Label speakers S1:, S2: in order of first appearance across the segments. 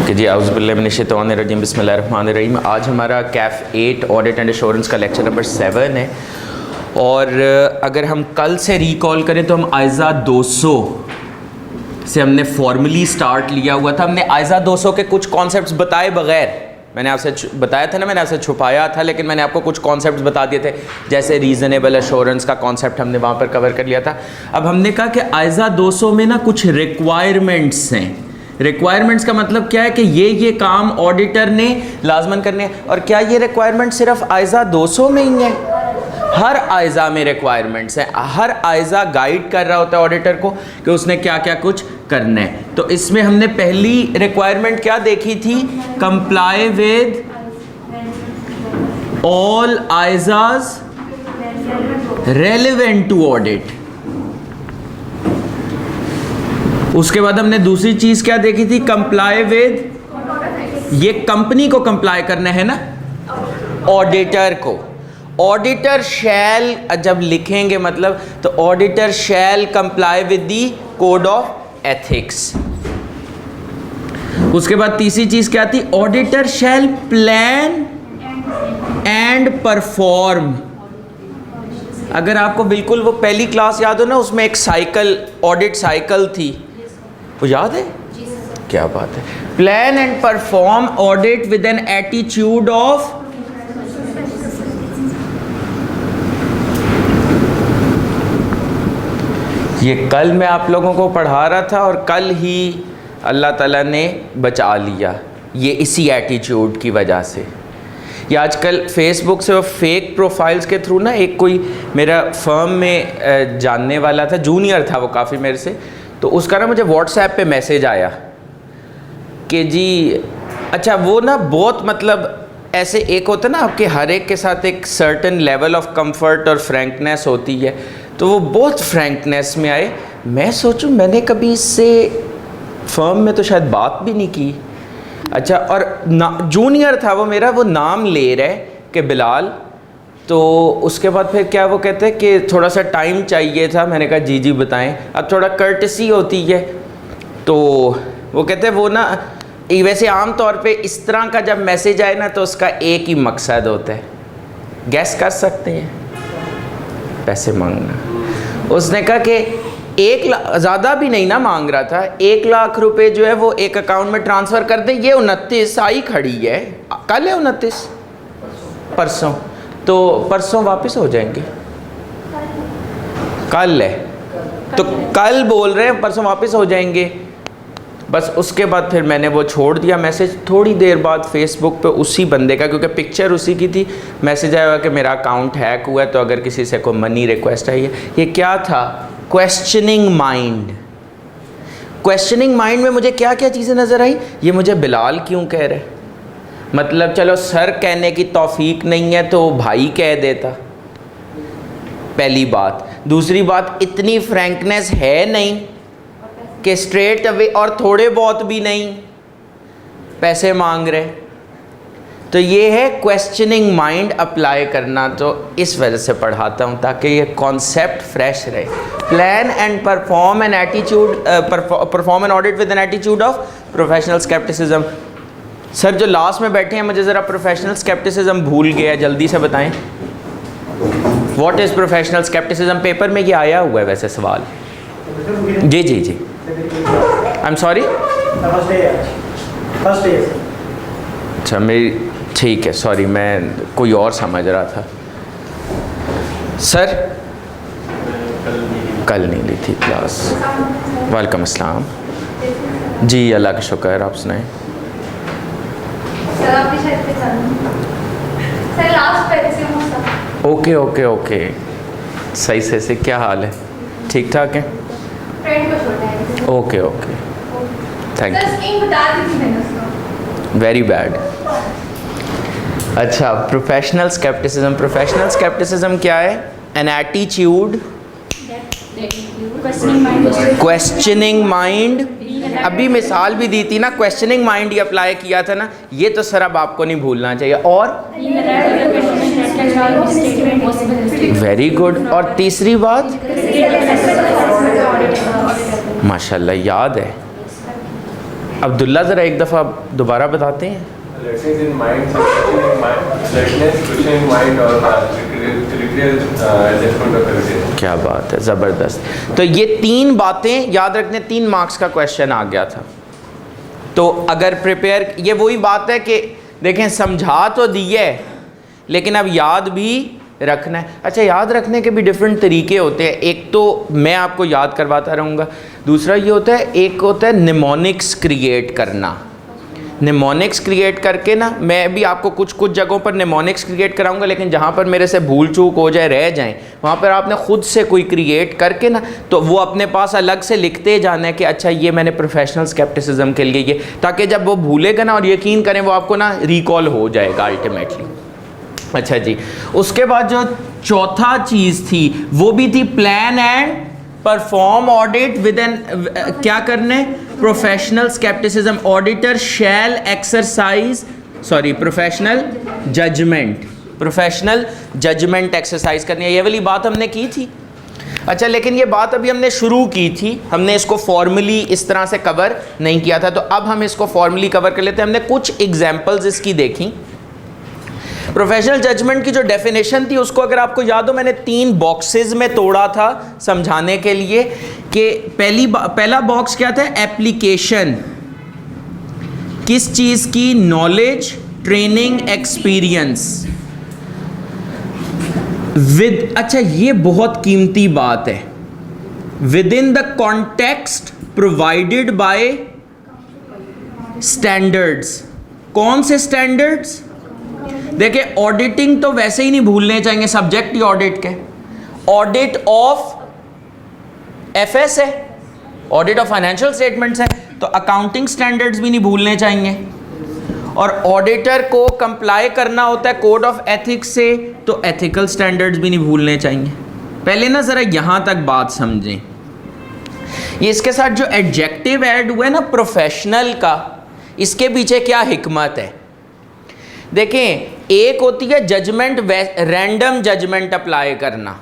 S1: कि जी औज़ुबिल्लाहिमिनश्शैतानिर्रजीम बिस्मिल्लाहिर्रहमानिर्रहीम। आज हमारा कैफ़ 8 ऑडिट एंड एश्योरेंस का लेक्चर नंबर 7 है। और अगर हम कल से रिकॉल करें तो हम आइज़ा 200 से हमने फॉर्मली स्टार्ट लिया हुआ था। हमने आइज़ा 200 के कुछ कॉन्सेप्ट्स बताए बगैर, मैंने आपसे बताया था ना, मैंने आपसे छुपाया था, लेकिन मैंने आपको कुछ कॉन्सेप्ट्स बता दिए थे, जैसे रीज़नेबल एश्योरेंस का कॉन्सेप्ट हमने वहाँ पर कवर कर लिया था। अब हमने कहा कि आइज़ा 200 में ना कुछ रिक्वायरमेंट्स हैं। रिक्वायरमेंट्स का मतलब क्या है कि ये काम ऑडिटर ने लाजमन करने हैं। और क्या ये रिक्वायरमेंट सिर्फ आइज़ा 200 में ही है? हर आइज़ा में रिक्वायरमेंट्स हैं। हर आइज़ा गाइड कर रहा होता है ऑडिटर को कि उसने क्या क्या कुछ करना है। तो इसमें हमने पहली रिक्वायरमेंट क्या देखी थी? Comply with all ISAs relevant to audit. उसके बाद हमने दूसरी चीज क्या देखी थी? कंप्लाई विद, ये कंपनी को कंप्लाई करना है ना, ऑडिटर को। ऑडिटर शैल जब लिखेंगे मतलब, तो auditor shall comply with the code of ethics. उसके बाद तीसरी चीज क्या थी? Auditor shall plan and perform. अगर आपको बिल्कुल वो पहली क्लास याद हो ना, उसमें एक साइकिल, ऑडिट साइकिल थी, वो याद है? क्या बात है। Plan and perform audit with an attitude of, ये कल मैं आप लोगों को पढ़ा रहा था और कल ही अल्लाह ताला ने बचा लिया, ये इसी एटीट्यूड की वजह से। ये आजकल फेसबुक से वो फेक प्रोफाइल्स के थ्रू ना, एक कोई मेरा फर्म में जानने वाला था, जूनियर था वो काफ़ी मेरे से, तो उसका ना मुझे व्हाट्सएप पे मैसेज आया कि जी अच्छा, वो ना बहुत मतलब ऐसे, एक होता है ना आपके हर एक के साथ एक सर्टेन लेवल ऑफ कंफर्ट और फ्रैंकनेस होती है, तो वो बहुत फ्रैंकनेस में आए। मैं सोचूं मैंने कभी इससे फर्म में तो शायद बात भी नहीं की। अच्छा, और जूनियर था वो मेरा, वो नाम ले रहे कि बिलाल। तो उसके बाद फिर क्या वो कहते हैं कि थोड़ा सा टाइम चाहिए था। मैंने कहा जी जी बताएं। अब थोड़ा कर्टसी होती है, तो वो कहते हैं वो ना, वैसे आम तौर पे इस तरह का जब मैसेज आए ना, तो उसका एक ही मकसद होता है, गैस कर सकते हैं? पैसे मांगना। उसने कहा कि 1 लाख, ज़्यादा भी नहीं ना मांग रहा था, 1 लाख रुपए जो है वो एक अकाउंट में ट्रांसफ़र कर दें। ये 29 आई खड़ी है, कल है 29, परसों, तो परसों वापस हो जाएंगे। कल है तो कल बोल रहे हैं, परसों वापस हो जाएंगे। बस उसके बाद फिर मैंने वो छोड़ दिया मैसेज। थोड़ी देर बाद फेसबुक पे उसी बंदे का, क्योंकि पिक्चर उसी की थी, मैसेज आया कि मेरा अकाउंट हैक हुआ है, तो अगर किसी से कोई मनी रिक्वेस्ट आई है। ये क्या था? Questioning mind. क्वेश्चनिंग माइंड में मुझे क्या क्या चीज़ें नज़र आई? ये मुझे बिलाल क्यों कह रहे, मतलब चलो सर कहने की तौफीक नहीं है तो भाई कह देता, पहली बात। दूसरी बात, इतनी फ्रैंकनेस है नहीं कि स्ट्रेट अवे, और थोड़े बहुत भी नहीं पैसे मांग रहे। तो ये है क्वेश्चनिंग माइंड अप्लाई करना। तो इस वजह से पढ़ाता हूँ ताकि ये कॉन्सेप्ट फ्रेश रहे। Plan and perform an attitude, perform an audit with an attitude of professional scepticism. Sir जो लास्ट में बैठे हैं, मुझे ज़रा प्रोफेशनल स्केप्टिसिज्म भूल गया, जल्दी से बताएं। What is professional scepticism? Paper में ये आया हुआ है वैसे सवाल। जी जी जी, आई एम सॉरी। अच्छा, मेरी ठीक है, सॉरी, मैं कोई और समझ रहा था। सर कल नहीं ली थी क्लास। वालेकुम अस्सलाम। जी अल्लाह का शुक्र, आप सुनाएं। ओके ओके ओके, सही से क्या हाल है? ठीक ठाक है? Okay okay, thank you. Very bad. अच्छा, प्रोफेशनल स्केप्टिसिज्म। प्रोफेशनल स्केप्टिसिज्म क्या है? An attitude, questioning mind. अभी मिसाल भी दी थी ना, क्वेश्चनिंग माइंड ही अप्लाई किया था ना, ये तो सर अब आपको नहीं भूलना चाहिए। और वेरी गुड। और तीसरी बात, माशाल्लाह याद है। अब्दुल्ला ज़रा एक दफ़ा दोबारा बताते हैं।
S2: Alertness in mind, suspension in mind, alertness, question in mind और critical adjustment of evidence।
S1: क्या बात है, ज़बरदस्त। तो ये 3 बातें याद रखने, 3 मार्क्स का क्वेश्चन आ गया था। तो अगर प्रिपेयर, ये वही बात है कि देखें समझा तो दिया है लेकिन अब याद भी रखना है। अच्छा, याद रखने के भी डिफरेंट तरीके होते हैं। एक तो मैं आपको याद करवाता रहूँगा, दूसरा ये होता है, एक होता है निमोनिक्स क्रिएट करना। निमोनिक्स क्रिएट करके ना, मैं भी आपको कुछ जगहों पर निमोनिक्स क्रिएट कराऊंगा, लेकिन जहाँ पर मेरे से भूल चूक हो जाए, रह जाएं, वहाँ पर आपने ख़ुद से कोई क्रिएट करके ना, तो वो अपने पास अलग से लिखते जाना है कि अच्छा ये मैंने प्रोफेशनल स्केप्टिसिज्म के लिए ये, ताकि जब वो भूलेगा ना और यकीन करें वो आपको ना रिकॉल हो जाएगा अल्टीमेटली। अच्छा जी, उसके बाद जो चौथा चीज़ थी वो भी थी plan and perform audit with an, क्या करने, professional skepticism. Auditor shall exercise, sorry, professional judgment exercise करनी है। ये वाली बात हमने की थी। अच्छा, लेकिन ये बात अभी हमने शुरू की थी, हमने इसको फॉर्मली इस तरह से कवर नहीं किया था, तो अब हम इसको फॉर्मली कवर कर लेते हैं। हमने कुछ एग्जाम्पल्स इसकी देखी। प्रोफेशनल जजमेंट की जो डेफिनेशन थी उसको अगर आपको याद हो, मैंने 3 बॉक्सेस में तोड़ा था समझाने के लिए कि पहला बॉक्स क्या था, एप्लीकेशन, किस चीज़ की, नॉलेज, ट्रेनिंग, एक्सपीरियंस विद, अच्छा ये बहुत कीमती बात है, within the context provided by standards. कौन से स्टैंडर्ड्स? देखिए, ऑडिटिंग तो वैसे ही नहीं भूलने चाहिए, सब्जेक्ट ही ऑडिट के, ऑडिट ऑफ एफएस है, ऑडिट ऑफ फाइनेंशियल स्टेटमेंट्स है, तो अकाउंटिंग स्टैंडर्ड्स भी नहीं भूलने चाहिए। और ऑडिटर को कंप्लाई करना होता है कोड ऑफ एथिक्स से, तो एथिकल स्टैंडर्ड्स भी नहीं भूलने चाहिए। पहले ना ज़रा यहाँ तक बात समझें। ये इसके साथ जो एडजेक्टिव ऐड हुआ है ना प्रोफेशनल का, इसके पीछे क्या हिकमत है? देखें, एक होती है जजमेंट, रैंडम जजमेंट अप्लाई करना,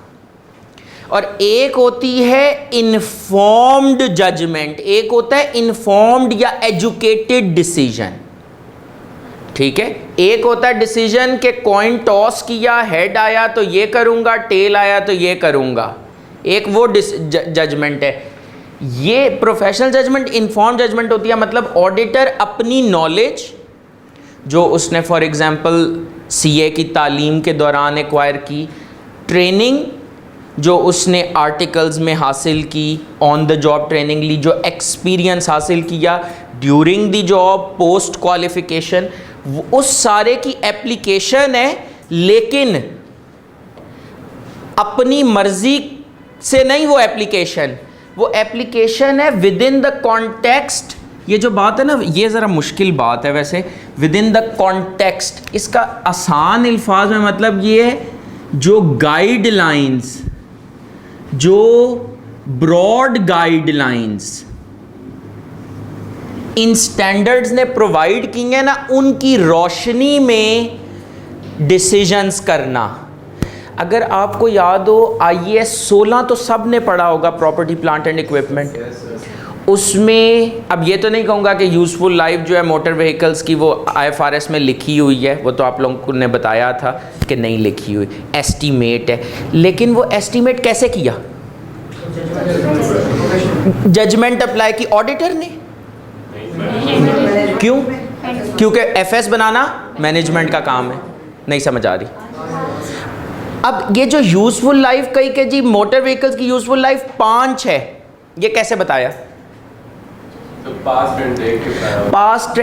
S1: और एक होती है इन्फॉर्म्ड जजमेंट, एक होता है इन्फॉर्म्ड या एजुकेटेड डिसीजन। ठीक है, एक होता है डिसीजन के कॉइन टॉस किया, हेड आया तो ये करूंगा, टेल आया तो ये करूंगा, एक वो जजमेंट है। ये प्रोफेशनल जजमेंट इन्फॉर्म्ड जजमेंट होती है, मतलब ऑडिटर अपनी नॉलेज जो उसने फॉर एग्जांपल सीए की तालीम के दौरान एक्वायर की, ट्रेनिंग जो उसने आर्टिकल्स में हासिल की, ऑन द जॉब ट्रेनिंग ली, जो एक्सपीरियंस हासिल किया during the job, post qualification, उस सारे की एप्लीकेशन है, लेकिन अपनी मर्जी से नहीं वो एप्लीकेशन है विद इन द कॉन्टेक्स्ट। ये जो बात है ना, ये ज़रा मुश्किल बात है वैसे, विद इन द कॉन्टेक्स्ट, इसका आसान अल्फाज में मतलब ये है, जो गाइडलाइंस, जो ब्रॉड गाइडलाइंस इन स्टैंडर्ड्स ने प्रोवाइड की हैं ना, उनकी रोशनी में डिसीजंस करना। अगर आपको याद हो, IAS 16 तो सब ने पढ़ा होगा, प्रॉपर्टी प्लांट एंड इक्विपमेंट। उसमें अब ये तो नहीं कहूँगा कि यूज़फुल लाइफ जो है मोटर व्हीकल्स की वो IFRS में लिखी हुई है, वो तो आप लोगों ने बताया था कि नहीं लिखी हुई, एस्टीमेट है। लेकिन वो एस्टीमेट कैसे किया? जजमेंट अप्लाई की ऑडिटर ने। क्यों? क्योंकि FS बनाना मैनेजमेंट का काम है। नहीं समझ आ रही? अब ये जो यूज़फुल लाइफ कही कि जी मोटर व्हीकल्स की यूज़फुल लाइफ 5 है, ये कैसे बताया? पास्ट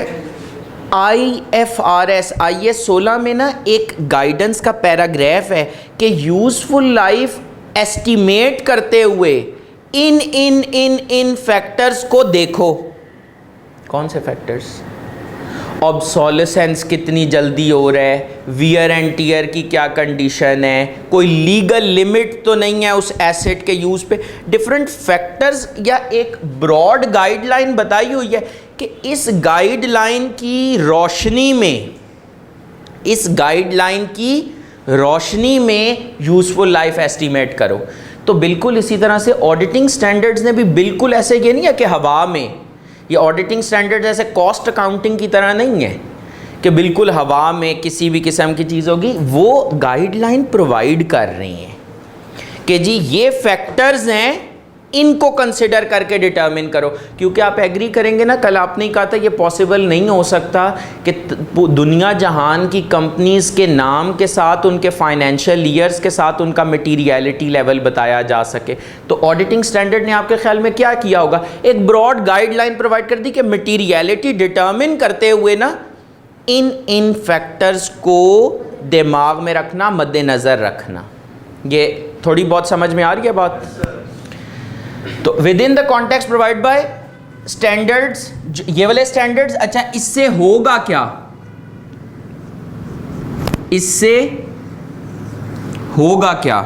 S1: IFRS 16 में ना एक गाइडेंस का पैराग्राफ है कि यूज़फुल लाइफ एस्टीमेट करते हुए इन फैक्टर्स को देखो। कौन से फैक्टर्स? ऑब्सोलेसेंस कितनी जल्दी हो रहा है, वियर एंड टीयर की क्या कंडीशन है, कोई लीगल लिमिट तो नहीं है उस एसेट के यूज़ पे, डिफरेंट फैक्टर्स या एक ब्रॉड गाइडलाइन बताई हुई है कि इस गाइडलाइन की रोशनी में यूज़फुल लाइफ एस्टीमेट करो। तो बिल्कुल इसी तरह से ऑडिटिंग स्टैंडर्ड्स ने भी बिल्कुल ऐसे ये नहीं है कि हवा में ये ऑडिटिंग स्टैंडर्ड जैसे कॉस्ट अकाउंटिंग की तरह नहीं है कि बिल्कुल हवा में किसी भी किस्म की चीज़ होगी। वो गाइडलाइन प्रोवाइड कर रही हैं कि जी ये फैक्टर्स हैं, इनको कंसिडर करके डिटर्मिन करो। क्योंकि आप एग्री करेंगे ना, कल आपने कहा था ये पॉसिबल नहीं हो सकता कि दुनिया जहान की कंपनीज़ के नाम के साथ, उनके फाइनेंशियल ईयर्स के साथ उनका मटीरियलिटी लेवल बताया जा सके। तो ऑडिटिंग स्टैंडर्ड ने आपके ख्याल में क्या किया होगा? एक ब्रॉड गाइडलाइन प्रोवाइड कर दी कि मटीरियलिटी डिटर्मिन करते हुए ना इन फैक्टर्स को दिमाग में रखना, मद्देनज़र रखना। ये थोड़ी बहुत समझ में आ रही है बात? तो with in the context provided bye standards, ये वाले स्टैंडर्ड्स। अच्छा, इससे होगा क्या? इससे होगा क्या?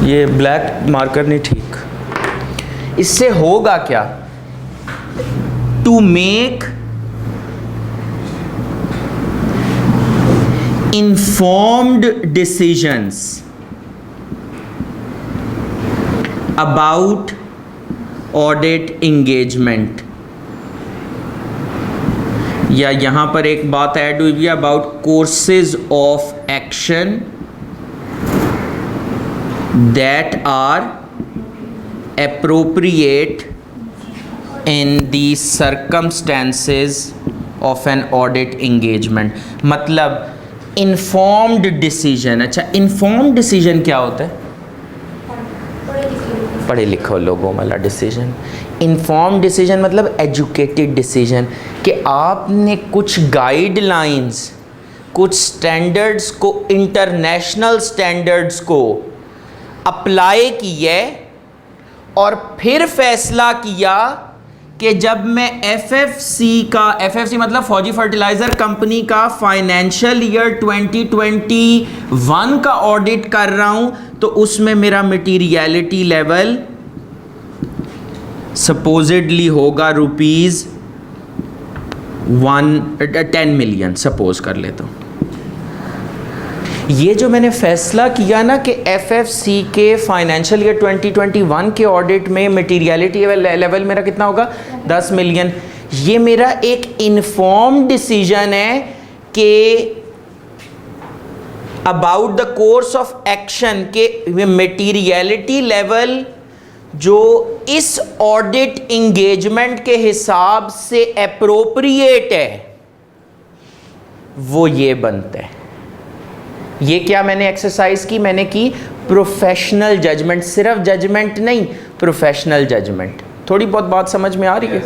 S1: ये ब्लैक मार्कर नहीं ठीक। इससे होगा क्या? To make informed decisions about audit engagement, या यहां पर एक बात ऐड हुई है about courses of action that are appropriate in the circumstances of an audit engagement। मतलब इन्फॉर्म्ड डिसीजन। अच्छा, इन्फॉर्म्ड डिसीजन क्या होता है? पढ़े लिखो लोगों वाला डिसीजन। इन्फॉर्म्ड डिसीजन मतलब एजुकेटेड डिसीजन, कि आपने कुछ गाइडलाइंस, कुछ स्टैंडर्ड्स को, इंटरनेशनल स्टैंडर्ड्स को अप्लाई किए और फिर फैसला किया कि जब मैं एफएफसी मतलब फौजी फर्टिलाइज़र कंपनी का फाइनेंशियल ईयर 2021 का ऑडिट कर रहा हूं, तो उसमें मेरा मटीरियलिटी लेवल सपोजिडली होगा ₹10 मिलियन, सपोज कर लेता हूं। ये जो मैंने फैसला किया ना कि एफएफसी के फाइनेंशियल ईयर 2021 के ऑडिट में मटीरियलिटी लेवल मेरा कितना होगा? 10 मिलियन। ये मेरा एक इन्फॉर्म्ड डिसीजन है कि about the course of action के मटीरियलिटी लेवल जो इस ऑडिट इंगेजमेंट के हिसाब से एप्रोप्रिएट है, वो ये बनता है। ये क्या मैंने एक्सरसाइज की? मैंने की प्रोफेशनल जजमेंट, सिर्फ जजमेंट नहीं, प्रोफेशनल जजमेंट। थोड़ी बहुत बात समझ में आ रही है?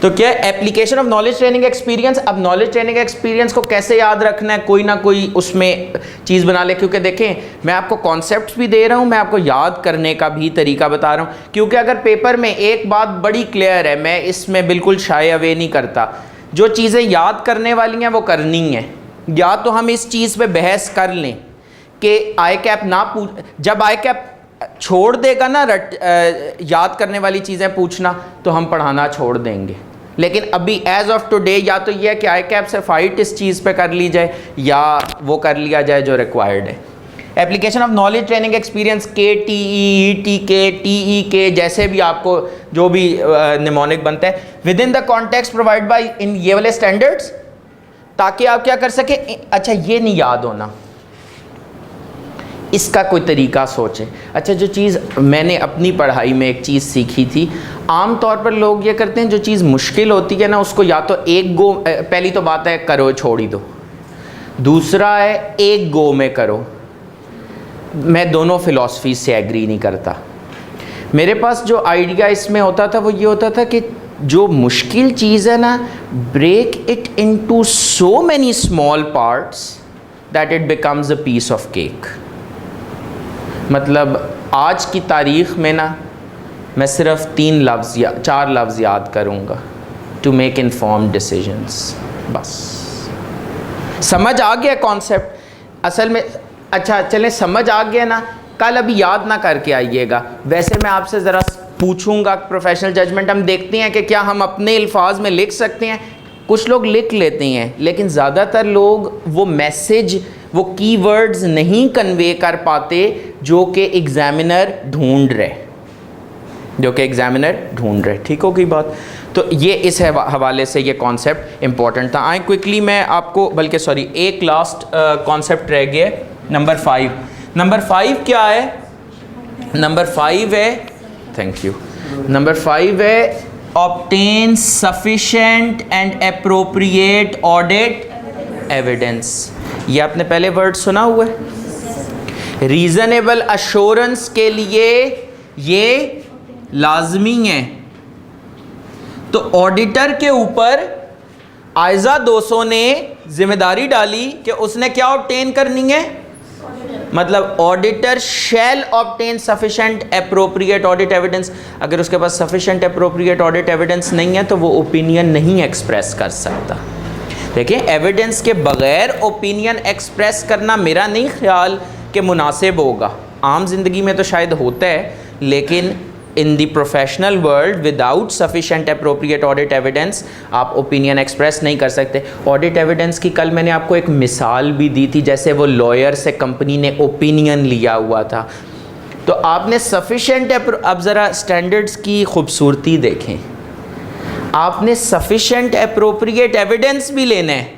S1: तो क्या application of knowledge training experience. अब नॉलेज ट्रेनिंग एक्सपीरियंस को कैसे याद रखना है? कोई ना कोई उसमें चीज़ बना ले। क्योंकि देखें, मैं आपको कॉन्सेप्ट्स भी दे रहा हूँ, मैं आपको याद करने का भी तरीका बता रहा हूँ। क्योंकि अगर पेपर में एक बात बड़ी क्लियर है, मैं इसमें बिल्कुल शाय अवे नहीं करता, जो चीज़ें याद करने वाली हैं वो करनी है। या तो हम इस चीज़ पे बहस कर लें कि आई कैप ना पूछ, जब आई कैप छोड़ देगा ना याद करने वाली चीज़ें पूछना, तो हम पढ़ाना छोड़ देंगे। लेकिन अभी एज ऑफ टुडे या तो यह है कि आई कैप से फाइट इस चीज़ पे कर ली जाए, या वो कर लिया जाए जो रिक्वायर्ड है। Application of knowledge training experience, KTE, TK, TEK, जैसे भी आपको जो भी निमोनिक बनता है, within the context provided by इन ये वाले स्टैंडर्ड्स, ताकि आप क्या कर सके। अच्छा, ये नहीं याद होना, इसका कोई तरीका सोचें। अच्छा, जो चीज़ मैंने अपनी पढ़ाई में एक चीज़ सीखी थी, आम तौर पर लोग ये करते हैं, जो चीज़ मुश्किल होती है ना, उसको या तो एक गो, पहली तो बात है करो छोड़ ही दो, दूसरा है एक गो में करो। मैं दोनों फ़िलॉसफी से एग्री नहीं करता। मेरे पास जो आइडिया इसमें होता था वो ये होता था कि जो मुश्किल चीज़ है ना, break it into so many small parts that it becomes a piece of cake. मतलब आज की तारीख़ में ना मैं सिर्फ 3 लफ्ज़ या 4 लफ्ज़ याद करूँगा, टू मेक इन्फॉर्म्ड डिसीजंस। बस समझ आ गया कॉन्सेप्ट असल में। अच्छा चलें, समझ आ गया ना, कल अभी याद ना करके आइएगा। वैसे मैं आपसे ज़रा पूछूंगा प्रोफेशनल जजमेंट, हम देखते हैं कि क्या हम अपने अल्फाज में लिख सकते हैं। कुछ लोग लिख लेते हैं, लेकिन ज़्यादातर लोग वो मैसेज वो कीवर्ड्स नहीं कन्वे कर पाते जो कि एग्जामिनर ढूंढ रहे, ठीक होगी बात। तो ये इस हवाले से ये कॉन्सेप्ट इंपॉर्टेंट था। आए क्विकली मैं आपको, बल्कि सॉरी, एक लास्ट कॉन्सेप्ट रह गया, नंबर 5। नंबर 5 क्या है? नंबर 5 है, थैंक यू, नंबर 5 है obtain sufficient and appropriate audit evidence. ये आपने पहले वर्ड सुना हुआ है। रीजनेबल अश्योरेंस के लिए ये लाजमी है। तो ऑडिटर के ऊपर आयजा 200 ने जिम्मेदारी डाली कि उसने क्या ऑब्टेन करनी है, मतलब auditor shall obtain sufficient appropriate audit evidence. अगर उसके पास सफिशिएंट एप्रोप्रिएट ऑडिट एविडेंस नहीं है तो वो ओपिनियन नहीं एक्सप्रेस कर सकता। देखिए, एविडेंस के बगैर ओपिनियन एक्सप्रेस करना मेरा नहीं ख्याल कि मुनासिब होगा। आम जिंदगी में तो शायद होता है, लेकिन in the professional world without sufficient appropriate audit evidence आप ओपिनियन एक्सप्रेस नहीं कर सकते। ऑडिट एविडेंस की कल मैंने आपको एक मिसाल भी दी थी, जैसे वो लॉयर से कंपनी ने ओपिनियन लिया हुआ था। तो आपने सफिशिएंट, अब ज़रा स्टैंडर्ड्स की खूबसूरती देखें, आपने सफिशिएंट एप्रोप्रिएट एविडेंस भी लेना है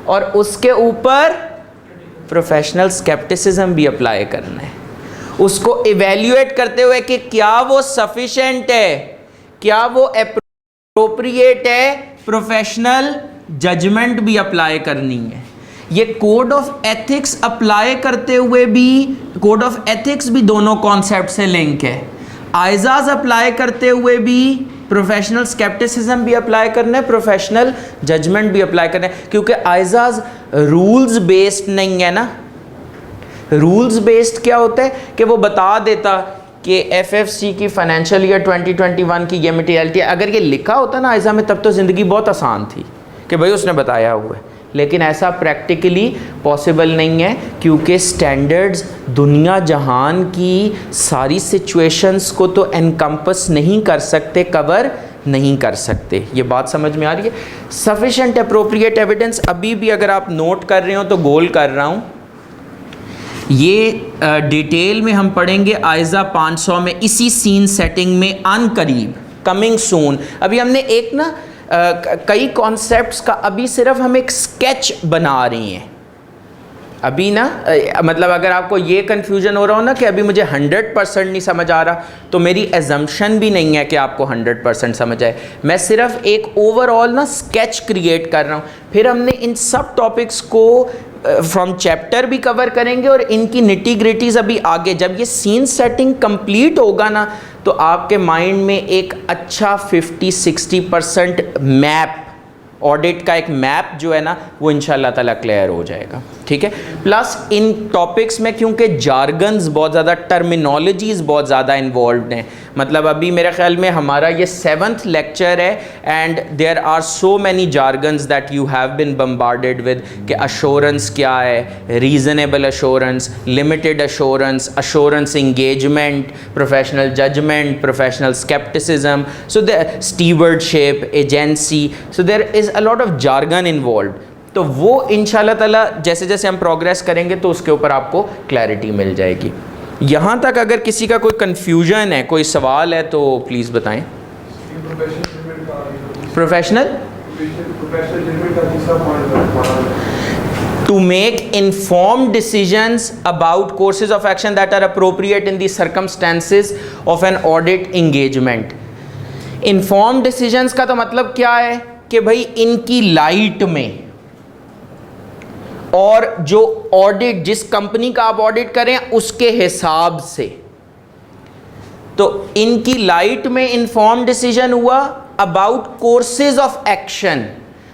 S1: और उसके ऊपर प्रोफेशनल स्केप्टिसिज्म भी अप्लाई करना है, उसको इवेल्युएट करते हुए कि क्या वो सफिशिएंट है, क्या वो एप्रोप्रिएट है, प्रोफेशनल जजमेंट भी अप्लाई करनी है। ये कोड ऑफ एथिक्स अप्लाई करते हुए भी, कोड ऑफ एथिक्स भी दोनों कॉन्सेप्ट से लिंक है। आइजाज अप्लाई करते हुए भी प्रोफेशनल स्केप्टिसिज्म भी अप्लाई करना है, प्रोफेशनल जजमेंट भी अप्लाई करना है, क्योंकि आइजाज रूल्स बेस्ड नहीं है ना। रूल्स बेस्ड क्या होता है कि वो बता देता कि एफएफसी की फाइनेंशियल ईयर 2021 की ये मटेरियलिटी, अगर ये लिखा होता ना आइजा में, तब तो ज़िंदगी बहुत आसान थी कि भाई उसने बताया हुआ है। लेकिन ऐसा प्रैक्टिकली पॉसिबल नहीं है, क्योंकि स्टैंडर्ड्स दुनिया जहान की सारी सिचुएशंस को तो एनकम्पस नहीं कर सकते, कवर नहीं कर सकते। ये बात समझ में आ रही है? सफिशिएंट एप्रोप्रिएट एविडेंस अभी भी अगर आप नोट कर रहे हो तो गोल कर रहा हूँ, ये डिटेल में हम पढ़ेंगे आइजा 500 में, इसी सीन सेटिंग में अनकरीब, कमिंग सून। अभी हमने एक ना कई कॉन्सेप्ट्स का अभी सिर्फ हम एक स्केच बना रही हैं अभी ना, मतलब अगर आपको ये कन्फ्यूजन हो रहा हो ना कि अभी मुझे 100% नहीं समझ आ रहा, तो मेरी एजम्पशन भी नहीं है कि आपको 100% समझ आए। मैं सिर्फ एक ओवरऑल ना स्केच क्रिएट कर रहा हूँ। फिर हमने इन सब टॉपिक्स को फ्रॉम चैप्टर भी कवर करेंगे और इनकी निटी ग्रिटीज़ अभी आगे। जब ये सीन सेटिंग कंप्लीट होगा ना, तो आपके माइंड में एक अच्छा 50-60% मैप, ऑडिट का एक मैप जो है ना, वो इंशाल्लाह ताला क्लियर हो जाएगा। ठीक है। प्लस इन टॉपिक्स में क्योंकि जार्गन्स बहुत ज़्यादा, टर्मिनोलॉजीज बहुत ज़्यादा इन्वॉल्व हैं, मतलब अभी मेरे ख्याल में हमारा ये 7th लेक्चर है and there are so many jargons that you have been bombarded with कि अश्योरेंस क्या है, reasonable assurance, limited assurance, assurance engagement, professional judgment, professional skepticism, so the stewardship, agency, so there is a lot of jargon involved. तो वो इंशाल्लाह ताला जैसे जैसे हम प्रोग्रेस करेंगे तो उसके ऊपर आपको क्लैरिटी मिल जाएगी। यहाँ तक अगर किसी का कोई कन्फ्यूजन है, कोई सवाल है, तो प्लीज़ बताएं। Professional to make informed decisions about courses of action that are appropriate in the circumstances of an audit engagement। informed decisions का तो मतलब क्या है कि भाई इनकी लाइट में, और जो ऑडिट, जिस कंपनी का आप ऑडिट करें उसके हिसाब से, तो इनकी लाइट में इन्फॉर्म डिसीजन हुआ about courses of action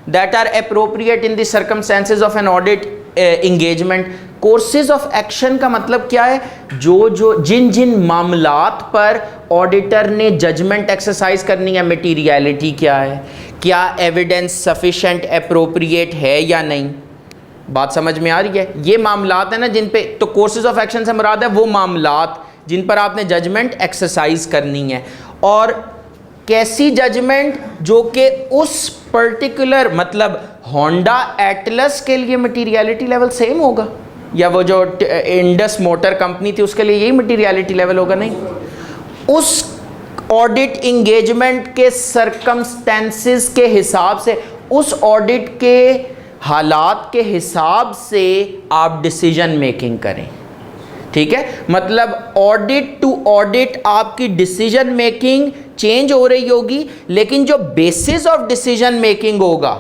S1: that are appropriate in the circumstances of an audit engagement. Courses of action का मतलब क्या है? जिन जिन मामलात पर ऑडिटर ने जजमेंट एक्सरसाइज करनी है, मटीरियलिटी क्या है, क्या एविडेंस सफिशिएंट अप्रोप्रिएट है या नहीं, बात समझ में आ रही है? ये मामलात है ना जिन पे, तो कोर्सेज ऑफ एक्शन से मुराद है वो मामलात जिन पर आपने जजमेंट एक्सरसाइज करनी है। और कैसी जजमेंट? जो कि उस पर्टिकुलर, मतलब होंडा एटलस के लिए मटीरियलिटी लेवल सेम होगा, या वो जो इंडस मोटर कंपनी थी उसके लिए यही मटीरियलिटी लेवल होगा? नहीं, उस ऑडिट इंगेजमेंट के सरकमस्टेंसेस के हिसाब से, उस ऑडिट के हालात के हिसाब से आप डिसीजन मेकिंग करें। ठीक है, मतलब ऑडिट टू ऑडिट आपकी डिसीजन मेकिंग चेंज हो रही होगी, लेकिन जो बेसिस ऑफ डिसीजन मेकिंग होगा,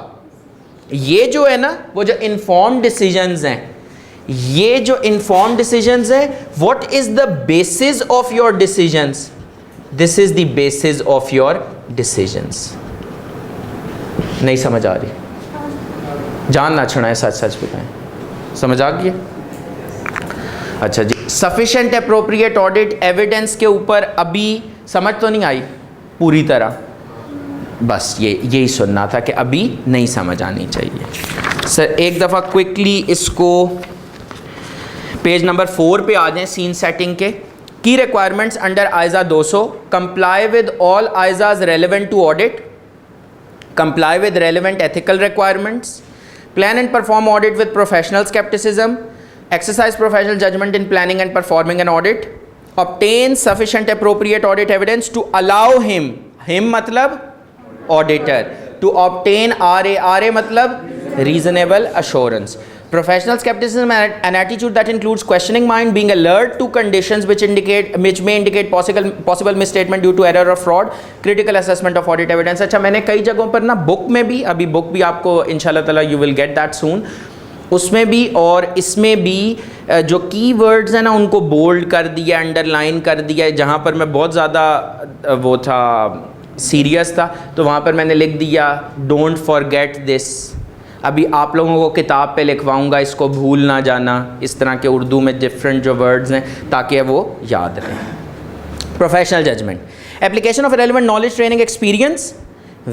S1: ये जो है ना, वो जो इन्फॉर्म्ड डिसीजंस हैं, ये जो इन्फॉर्म्ड डिसीजंस हैं, what is the basis of your decisions? This is the basis of your decisions. नहीं समझ आ रही? जान ना छुड़ाएं, सच सच बताएं। समझ आ गया? अच्छा जी, सफिशिएंट अप्रोप्रिएट ऑडिट एविडेंस के ऊपर अभी समझ तो नहीं आई पूरी तरह? बस यही सुनना था कि अभी नहीं समझ आनी चाहिए। सर एक दफ़ा क्विकली इसको पेज नंबर 4 पे आ जाएं, सीन सेटिंग के। की requirements under ISA 200, comply with all ISAs relevant to audit, comply with relevant ethical requirements, plan and perform audit with professional skepticism, exercise professional judgment in planning and performing an audit, obtain sufficient appropriate audit evidence to allow him मतलब auditor, to obtain RA मतलब reasonable assurance, professional skepticism an attitude that includes questioning mind, being alert to conditions which may indicate possible misstatement due to error or fraud, critical assessment of audit evidence। अच्छा, मैंने कई जगहों पर ना book में भी, अभी बुक भी आपको इंशाल्लाह ताला you will get that soon, उसमें भी और इसमें भी जो कीवर्ड्स हैं ना उनको बोल्ड कर दिया, अंडरलाइन कर दिया। जहाँ पर मैं बहुत ज़्यादा वो था, सीरियस था, तो वहाँ पर मैंने लिख दिया डोंट फॉरगेट दिस। अभी आप लोगों को किताब पे लिखवाऊंगा, इसको भूल ना जाना, इस तरह के उर्दू में डिफरेंट जो वर्ड्स हैं, ताकि वो याद रहें। Professional judgment, application of relevant knowledge, training, experience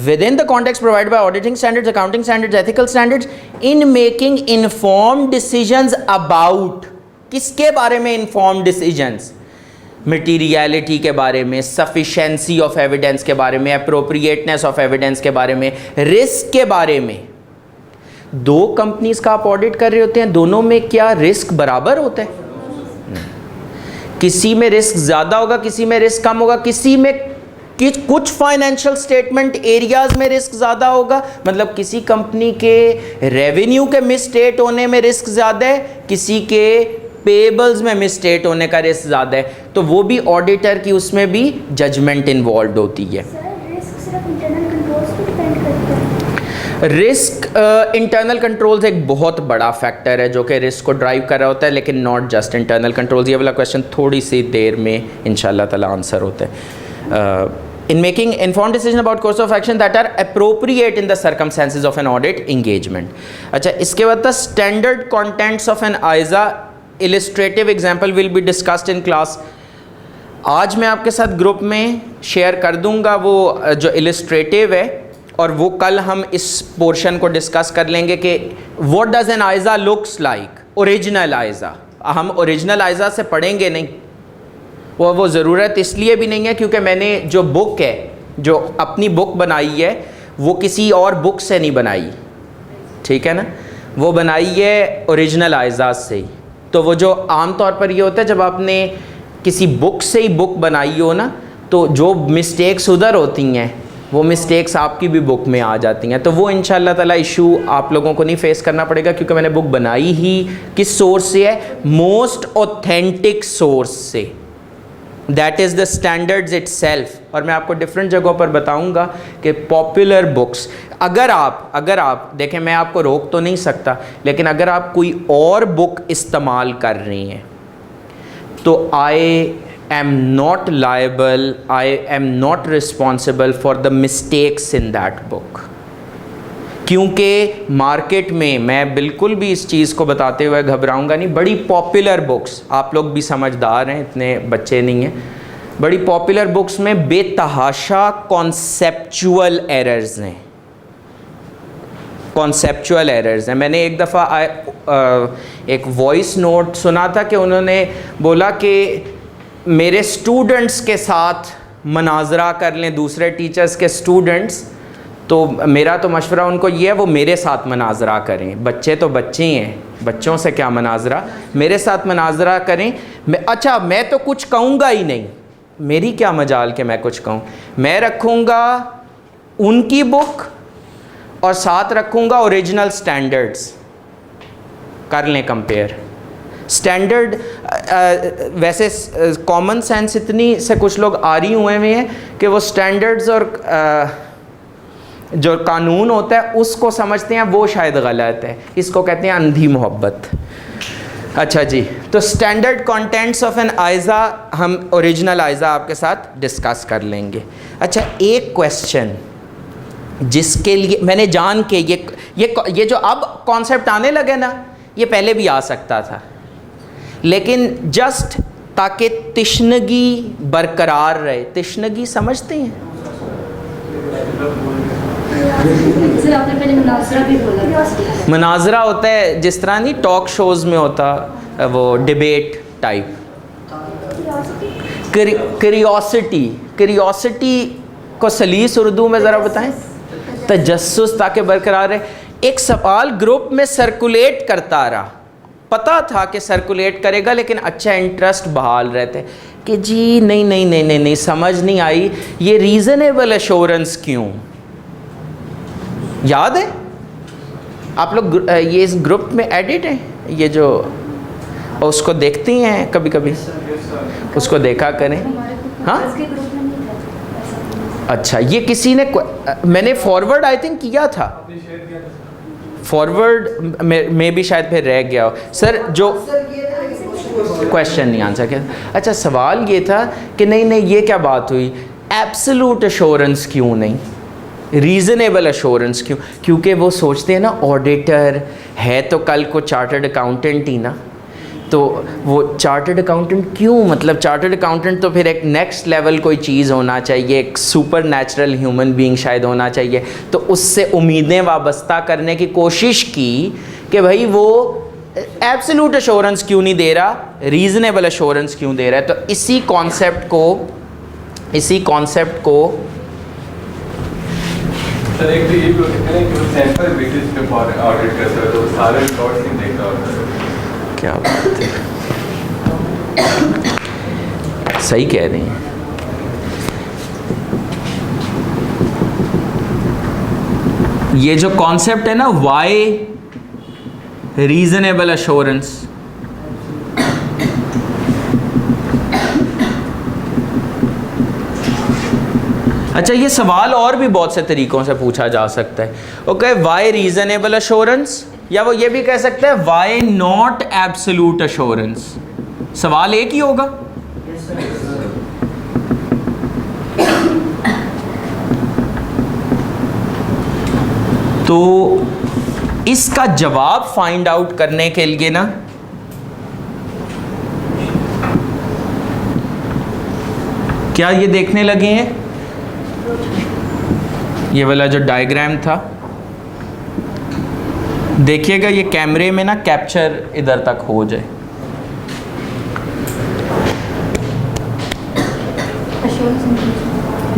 S1: within the context provided by auditing standards, accounting standards, ethical standards in making informed decisions about, किसके बारे में informed decisions? मटीरियलिटी के बारे में, सफिशेंसी ऑफ एविडेंस के बारे में, अप्रोप्रिएटनेस ऑफ एविडेंस के बारे में, रिस्क के बारे में। दो कंपनीज का आप ऑडिट कर रहे होते हैं, दोनों में क्या रिस्क बराबर होता है? किसी में रिस्क ज़्यादा होगा, किसी में रिस्क कम होगा, किसी में कुछ फाइनेंशियल स्टेटमेंट एरियाज में रिस्क ज़्यादा होगा, मतलब किसी कंपनी के रेवेन्यू के मिसस्टेट होने में रिस्क ज़्यादा है, किसी के पेबल्स में मिसस्टेट होने का रिस्क ज़्यादा है। तो वो भी ऑडिटर की उसमें भी जजमेंट इन्वॉल्व होती है। रिस्क इंटरनल कंट्रोल्स एक बहुत बड़ा फैक्टर है जो कि रिस्क को ड्राइव कर रहा होता है, लेकिन नॉट जस्ट इंटरनल कंट्रोल्स। ये वाला क्वेश्चन थोड़ी सी देर में इंशाल्लाह ताला आंसर होता है। In making informed decision about course of action that are appropriate in the circumstances of an audit engagement। अच्छा, इसके बाद standard contents of an ISA illustrative example will be discussed in class। आज मैं आपके साथ group में share कर दूंगा वो जो illustrative है, और वो कल हम इस पोर्शन को डिस्कस कर लेंगे कि what does an ISA looks like, original ISA। हम ओरिजिनल ISA से पढ़ेंगे नहीं, वो ज़रूरत इसलिए भी नहीं है क्योंकि मैंने जो बुक है, जो अपनी बुक बनाई है, वो किसी और बुक से नहीं बनाई, ठीक है ना, वो बनाई है ओरिजिनल आइज़ाज से ही। तो वो जो आम तौर पर ये होता है, जब आपने किसी बुक से ही बुक बनाई हो ना, तो जो मिस्टेक्स उधर होती हैं वो मिस्टेक्स आपकी भी बुक में आ जाती हैं। तो वो इंशाल्लाह ताला इशू आप लोगों को नहीं फेस करना पड़ेगा, क्योंकि मैंने बुक बनाई ही किस सोर्स से है? मोस्ट ऑथेंटिक सोर्स से, that is the standards itself. और मैं आपको डिफरेंट जगहों पर बताऊंगा कि पॉपुलर बुक्स, अगर आप देखें, मैं आपको रोक तो नहीं सकता, लेकिन अगर आप कोई और बुक इस्तेमाल कर रही हैं तो I am not liable, I am not responsible for the mistakes in that book. क्योंकि मार्केट में, मैं बिल्कुल भी इस चीज़ को बताते हुए घबराऊंगा नहीं, बड़ी पॉपुलर बुक्स, आप लोग भी समझदार हैं, इतने बच्चे नहीं हैं, बड़ी पॉपुलर बुक्स में बेतहाशा कॉन्सेप्चुअल एरर्स हैं, कॉन्सेप्चुअल एरर्स हैं। मैंने एक दफ़ा एक वॉइस नोट सुना था कि उन्होंने बोला कि मेरे स्टूडेंट्स के साथ मनाजरा कर लें, दूसरे टीचर्स के स्टूडेंट्स, तो मेरा तो मशवरा उनको ये है वो मेरे साथ मनाजरा करें। बच्चे तो बच्चे ही हैं, बच्चों से क्या मनाजरा, मेरे साथ मनाजरा करें। अच्छा मैं तो कुछ कहूँगा ही नहीं, मेरी क्या मजाल कि मैं कुछ कहूँ। मैं रखूँगा उनकी बुक और साथ रखूँगा ओरिजिनल स्टैंडर्ड्स, कर लें कंपेयर। स्टैंडर्ड वैसे कॉमन सेंस इतनी से कुछ लोग आरी हुए हैं कि वो स्टैंडर्ड्स और जो कानून होता है उसको समझते हैं, वो शायद गलत है। इसको कहते हैं अंधी मोहब्बत। अच्छा जी, तो standard contents of N Aiza हम ओरिजिनल आइज़ा आपके साथ डिस्कस कर लेंगे। अच्छा, एक क्वेश्चन जिसके लिए मैंने जान के ये जो अब कॉन्सेप्ट आने लगे ना, ये पहले भी आ सकता था, लेकिन जस्ट ताकि तिश्नगी बरकरार रहे। तिश्नगी समझते हैं?
S3: सर आपने पहले मुनाजरा भी बोला।
S1: मुनाजरा होता है जिस तरह नहीं टॉक शोज़ में होता, वो डिबेट टाइप। क्यूरियोसिटी को सलीस उर्दू में ज़रा बताएं। तजस्सुस ताकि बरकरार रहे। एक सवाल ग्रुप में सर्कुलेट करता रहा, पता था कि सर्कुलेट करेगा, लेकिन अच्छा इंटरेस्ट बहाल रहते कि जी नहीं नहीं नहीं नहीं नहीं समझ नहीं आई, ये रीज़नेबल एश्योरेंस क्यों। याद है आप लोग ये इस ग्रुप में एडिट हैं, ये जो उसको देखती हैं कभी कभी, उसको देखा करें। हाँ अच्छा, ये किसी ने मैंने फॉरवर्ड आई थिंक किया था, फॉरवर्ड में भी शायद फिर रह गया हो। सर जो क्वेश्चन नहीं आंसर किया। अच्छा, सवाल ये था कि नहीं नहीं ये क्या बात हुई, एब्सोल्यूट एश्योरेंस क्यों नहीं, रीज़नेबल एश्योरेंस क्यों? क्योंकि वो सोचते हैं ना ऑडिटर है तो कल को चार्टर्ड अकाउंटेंट ही ना, तो वो चार्टर्ड अकाउंटेंट क्यों, मतलब चार्टर्ड अकाउंटेंट तो फिर एक नेक्स्ट लेवल कोई चीज़ होना चाहिए, एक सुपर नेचुरल ह्यूमन बीइंग शायद होना चाहिए। तो उससे उम्मीदें वाबस्ता करने की कोशिश की कि भाई वो एब्सोल्यूट एश्योरेंस क्यों नहीं दे रहा, रीज़नेबल एश्योरेंस क्यों दे रहा है। तो इसी कॉन्सेप्ट को
S2: सर एक तो ये भी कहते हैं कि वो सैंपल बेसिस पे ऑडिट करते हैं, तो सारे रिकॉर्ड्स नहीं देखता होता।
S1: क्या बात है, सही कह रही हैं। ये जो कॉन्सेप्ट है ना, वाई रीजनेबल एश्योरेंस, अच्छा ये सवाल और भी बहुत से तरीक़ों से पूछा जा सकता है। ओके, वाई रीजनेबल एश्योरेंस, या वो ये भी कह सकते हैं वाई नॉट एब्सोल्यूट एश्योरेंस। सवाल एक ही होगा। तो इसका जवाब फाइंड आउट करने के लिए ना क्या ये देखने लगे हैं, ये वाला जो डायग्राम था देखिएगा, ये कैमरे में ना कैप्चर इधर तक हो जाए।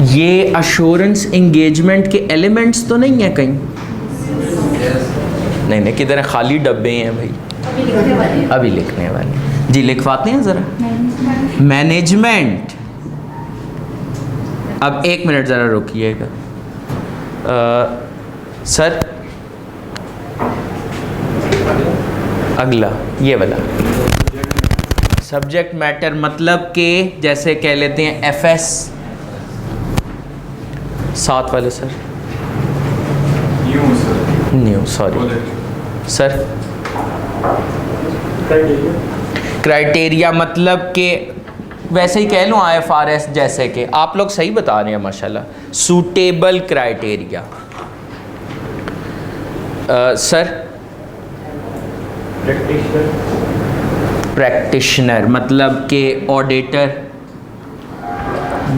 S1: ये अश्योरेंस एंगेजमेंट के एलिमेंट्स तो नहीं है कहीं? नहीं नहीं, किधर है, खाली डब्बे हैं भाई, अभी लिखने वाले जी, लिखवाते हैं ज़रा। मैनेजमेंट, अब एक मिनट ज़रा रुकिएगा सर, अगला ये वाला सब्जेक्ट मैटर, मतलब के जैसे कह लेते हैं एफएस, साथ वाले sir, new sorry sir, criteria मतलब के वैसे ही कह लूँ IFRS जैसे कि आप लोग सही बता रहे हैं माशाल्लाह, सूटेबल क्राइटेरिया। सर प्रैक्टिशनर मतलब कि ऑडिटर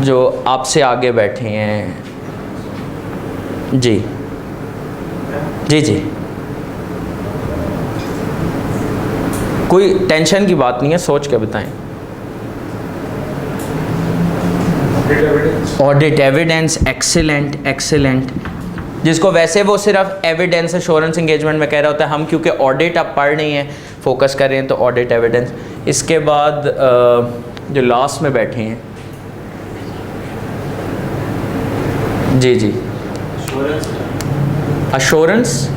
S1: जो आपसे आगे बैठे हैं, जी जी जी, कोई टेंशन की बात नहीं है, सोच के बताएं। Audit evidence, excellent excellent. जिसको वैसे वो सिर्फ एविडेंस एश्योरेंस एंगेजमेंट में कह रहा होता है, हम क्योंकि ऑडिट अब पढ़ रहे हैं, फोकस कर रहे हैं, तो ऑडिट एविडेंस। इसके बाद जो लास्ट में बैठे हैं, जी जी, अश्योरेंस,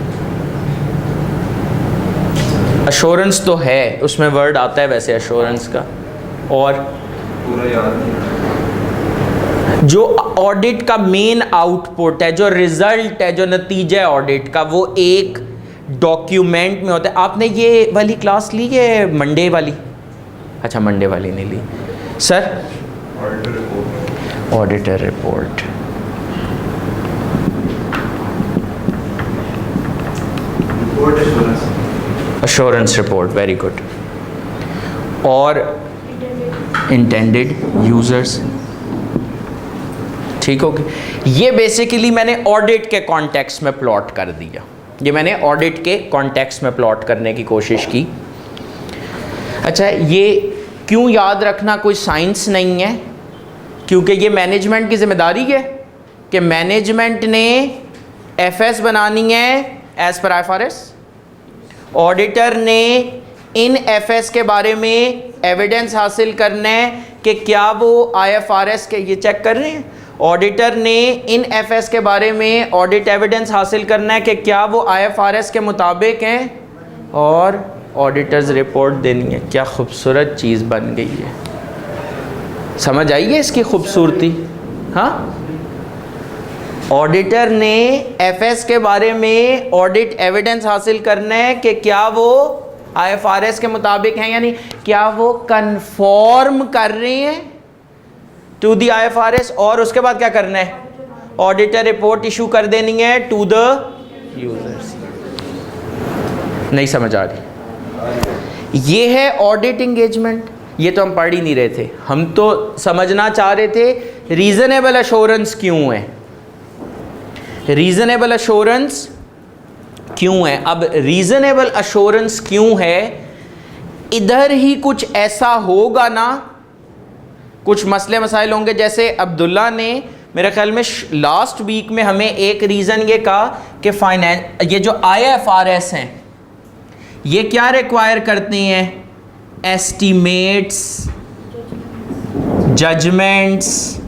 S1: अश्योरेंस तो है, उसमें वर्ड आता है वैसे अश्योरेंस का। और
S2: पूरा याद नहीं।
S1: जो ऑडिट का मेन आउटपुट है, जो रिजल्ट है, जो नतीजा है ऑडिट का, वो एक डॉक्यूमेंट में होता है। आपने ये वाली क्लास ली है मंडे वाली? अच्छा, मंडे वाली नहीं ली sir.
S2: Auditor report,
S1: auditor report,
S2: report assurance,
S1: assurance report, very good. और इंटेंडेड यूजर्स, ठीक हो गया। ये बेसिकली मैंने ऑडिट के कॉन्टेक्स्ट में प्लॉट कर दिया, ये मैंने ऑडिट के कॉन्टेक्स्ट में प्लॉट करने की कोशिश की। अच्छा, ये क्यों याद रखना कोई साइंस नहीं है, क्योंकि ये मैनेजमेंट की जिम्मेदारी है कि मैनेजमेंट ने एफएस बनानी है एज पर आईएफआरएस। ऑडिटर ने इन एफएस के बारे में एविडेंस हासिल करना है कि क्या वो आईएफआरएस के, ये चेक कर रहे हैं, ऑडिटर ने इन एफएस के बारे में ऑडिट एविडेंस हासिल करना है कि क्या वो आईएफआरएस के मुताबिक हैं, और ऑडिटर्स रिपोर्ट देनी है। क्या खूबसूरत चीज़ बन गई है, समझ आई है इसकी खूबसूरती? हाँ, ऑडिटर ने एफएस के बारे में ऑडिट एविडेंस हासिल करना है कि क्या वो आईएफआरएस के मुताबिक हैं, यानी क्या वो कंफॉर्म कर रहे हैं टू दी आईएफआरएस, और उसके बाद क्या करना है, ऑडिटर रिपोर्ट इशू कर देनी है टू द यूजर्स। नहीं समझ आ रही? ये है ऑडिट एंगेजमेंट। ये तो हम पढ़ ही नहीं रहे थे, हम तो समझना चाह रहे थे रीजनेबल एश्योरेंस क्यों है, रीजनेबल एश्योरेंस क्यों है। अब रीजनेबल एश्योरेंस क्यों है, इधर ही कुछ ऐसा होगा ना, कुछ मसले मसाइल होंगे। जैसे अब्दुल्ला ने मेरे ख्याल में लास्ट वीक में हमें एक रीज़न ये कहा कि फाइनेंस, ये जो आईएफआरएस हैं ये क्या रिक्वायर करते हैं, एस्टीमेट्स, जजमेंट्स।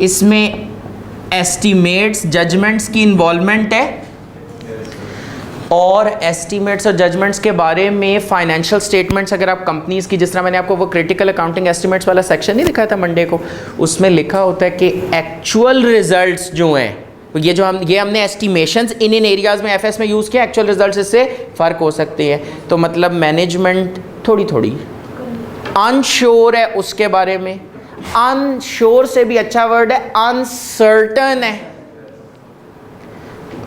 S1: इसमें एस्टीमेट्स, जजमेंट्स की इन्वॉल्वमेंट है, और एस्टीमेट्स और जजमेंट्स के बारे में फाइनेंशियल स्टेटमेंट्स अगर आप कंपनीज़ की, जिस तरह मैंने आपको वो क्रिटिकल अकाउंटिंग एस्टीमेट्स वाला सेक्शन नहीं दिखाया था मंडे को, उसमें लिखा होता है कि एक्चुअल रिजल्ट्स जो हैं, ये जो हमने एस्टीमेशंस इन एरियाज़ में एफएस में यूज़ किया, एक्चुअल रिजल्ट्स इससे फ़र्क हो सकते हैं। तो मतलब मैनेजमेंट थोड़ी थोड़ी अनश्योर है उसके बारे में, अनश्योर से भी अच्छा वर्ड है अनसर्टन है।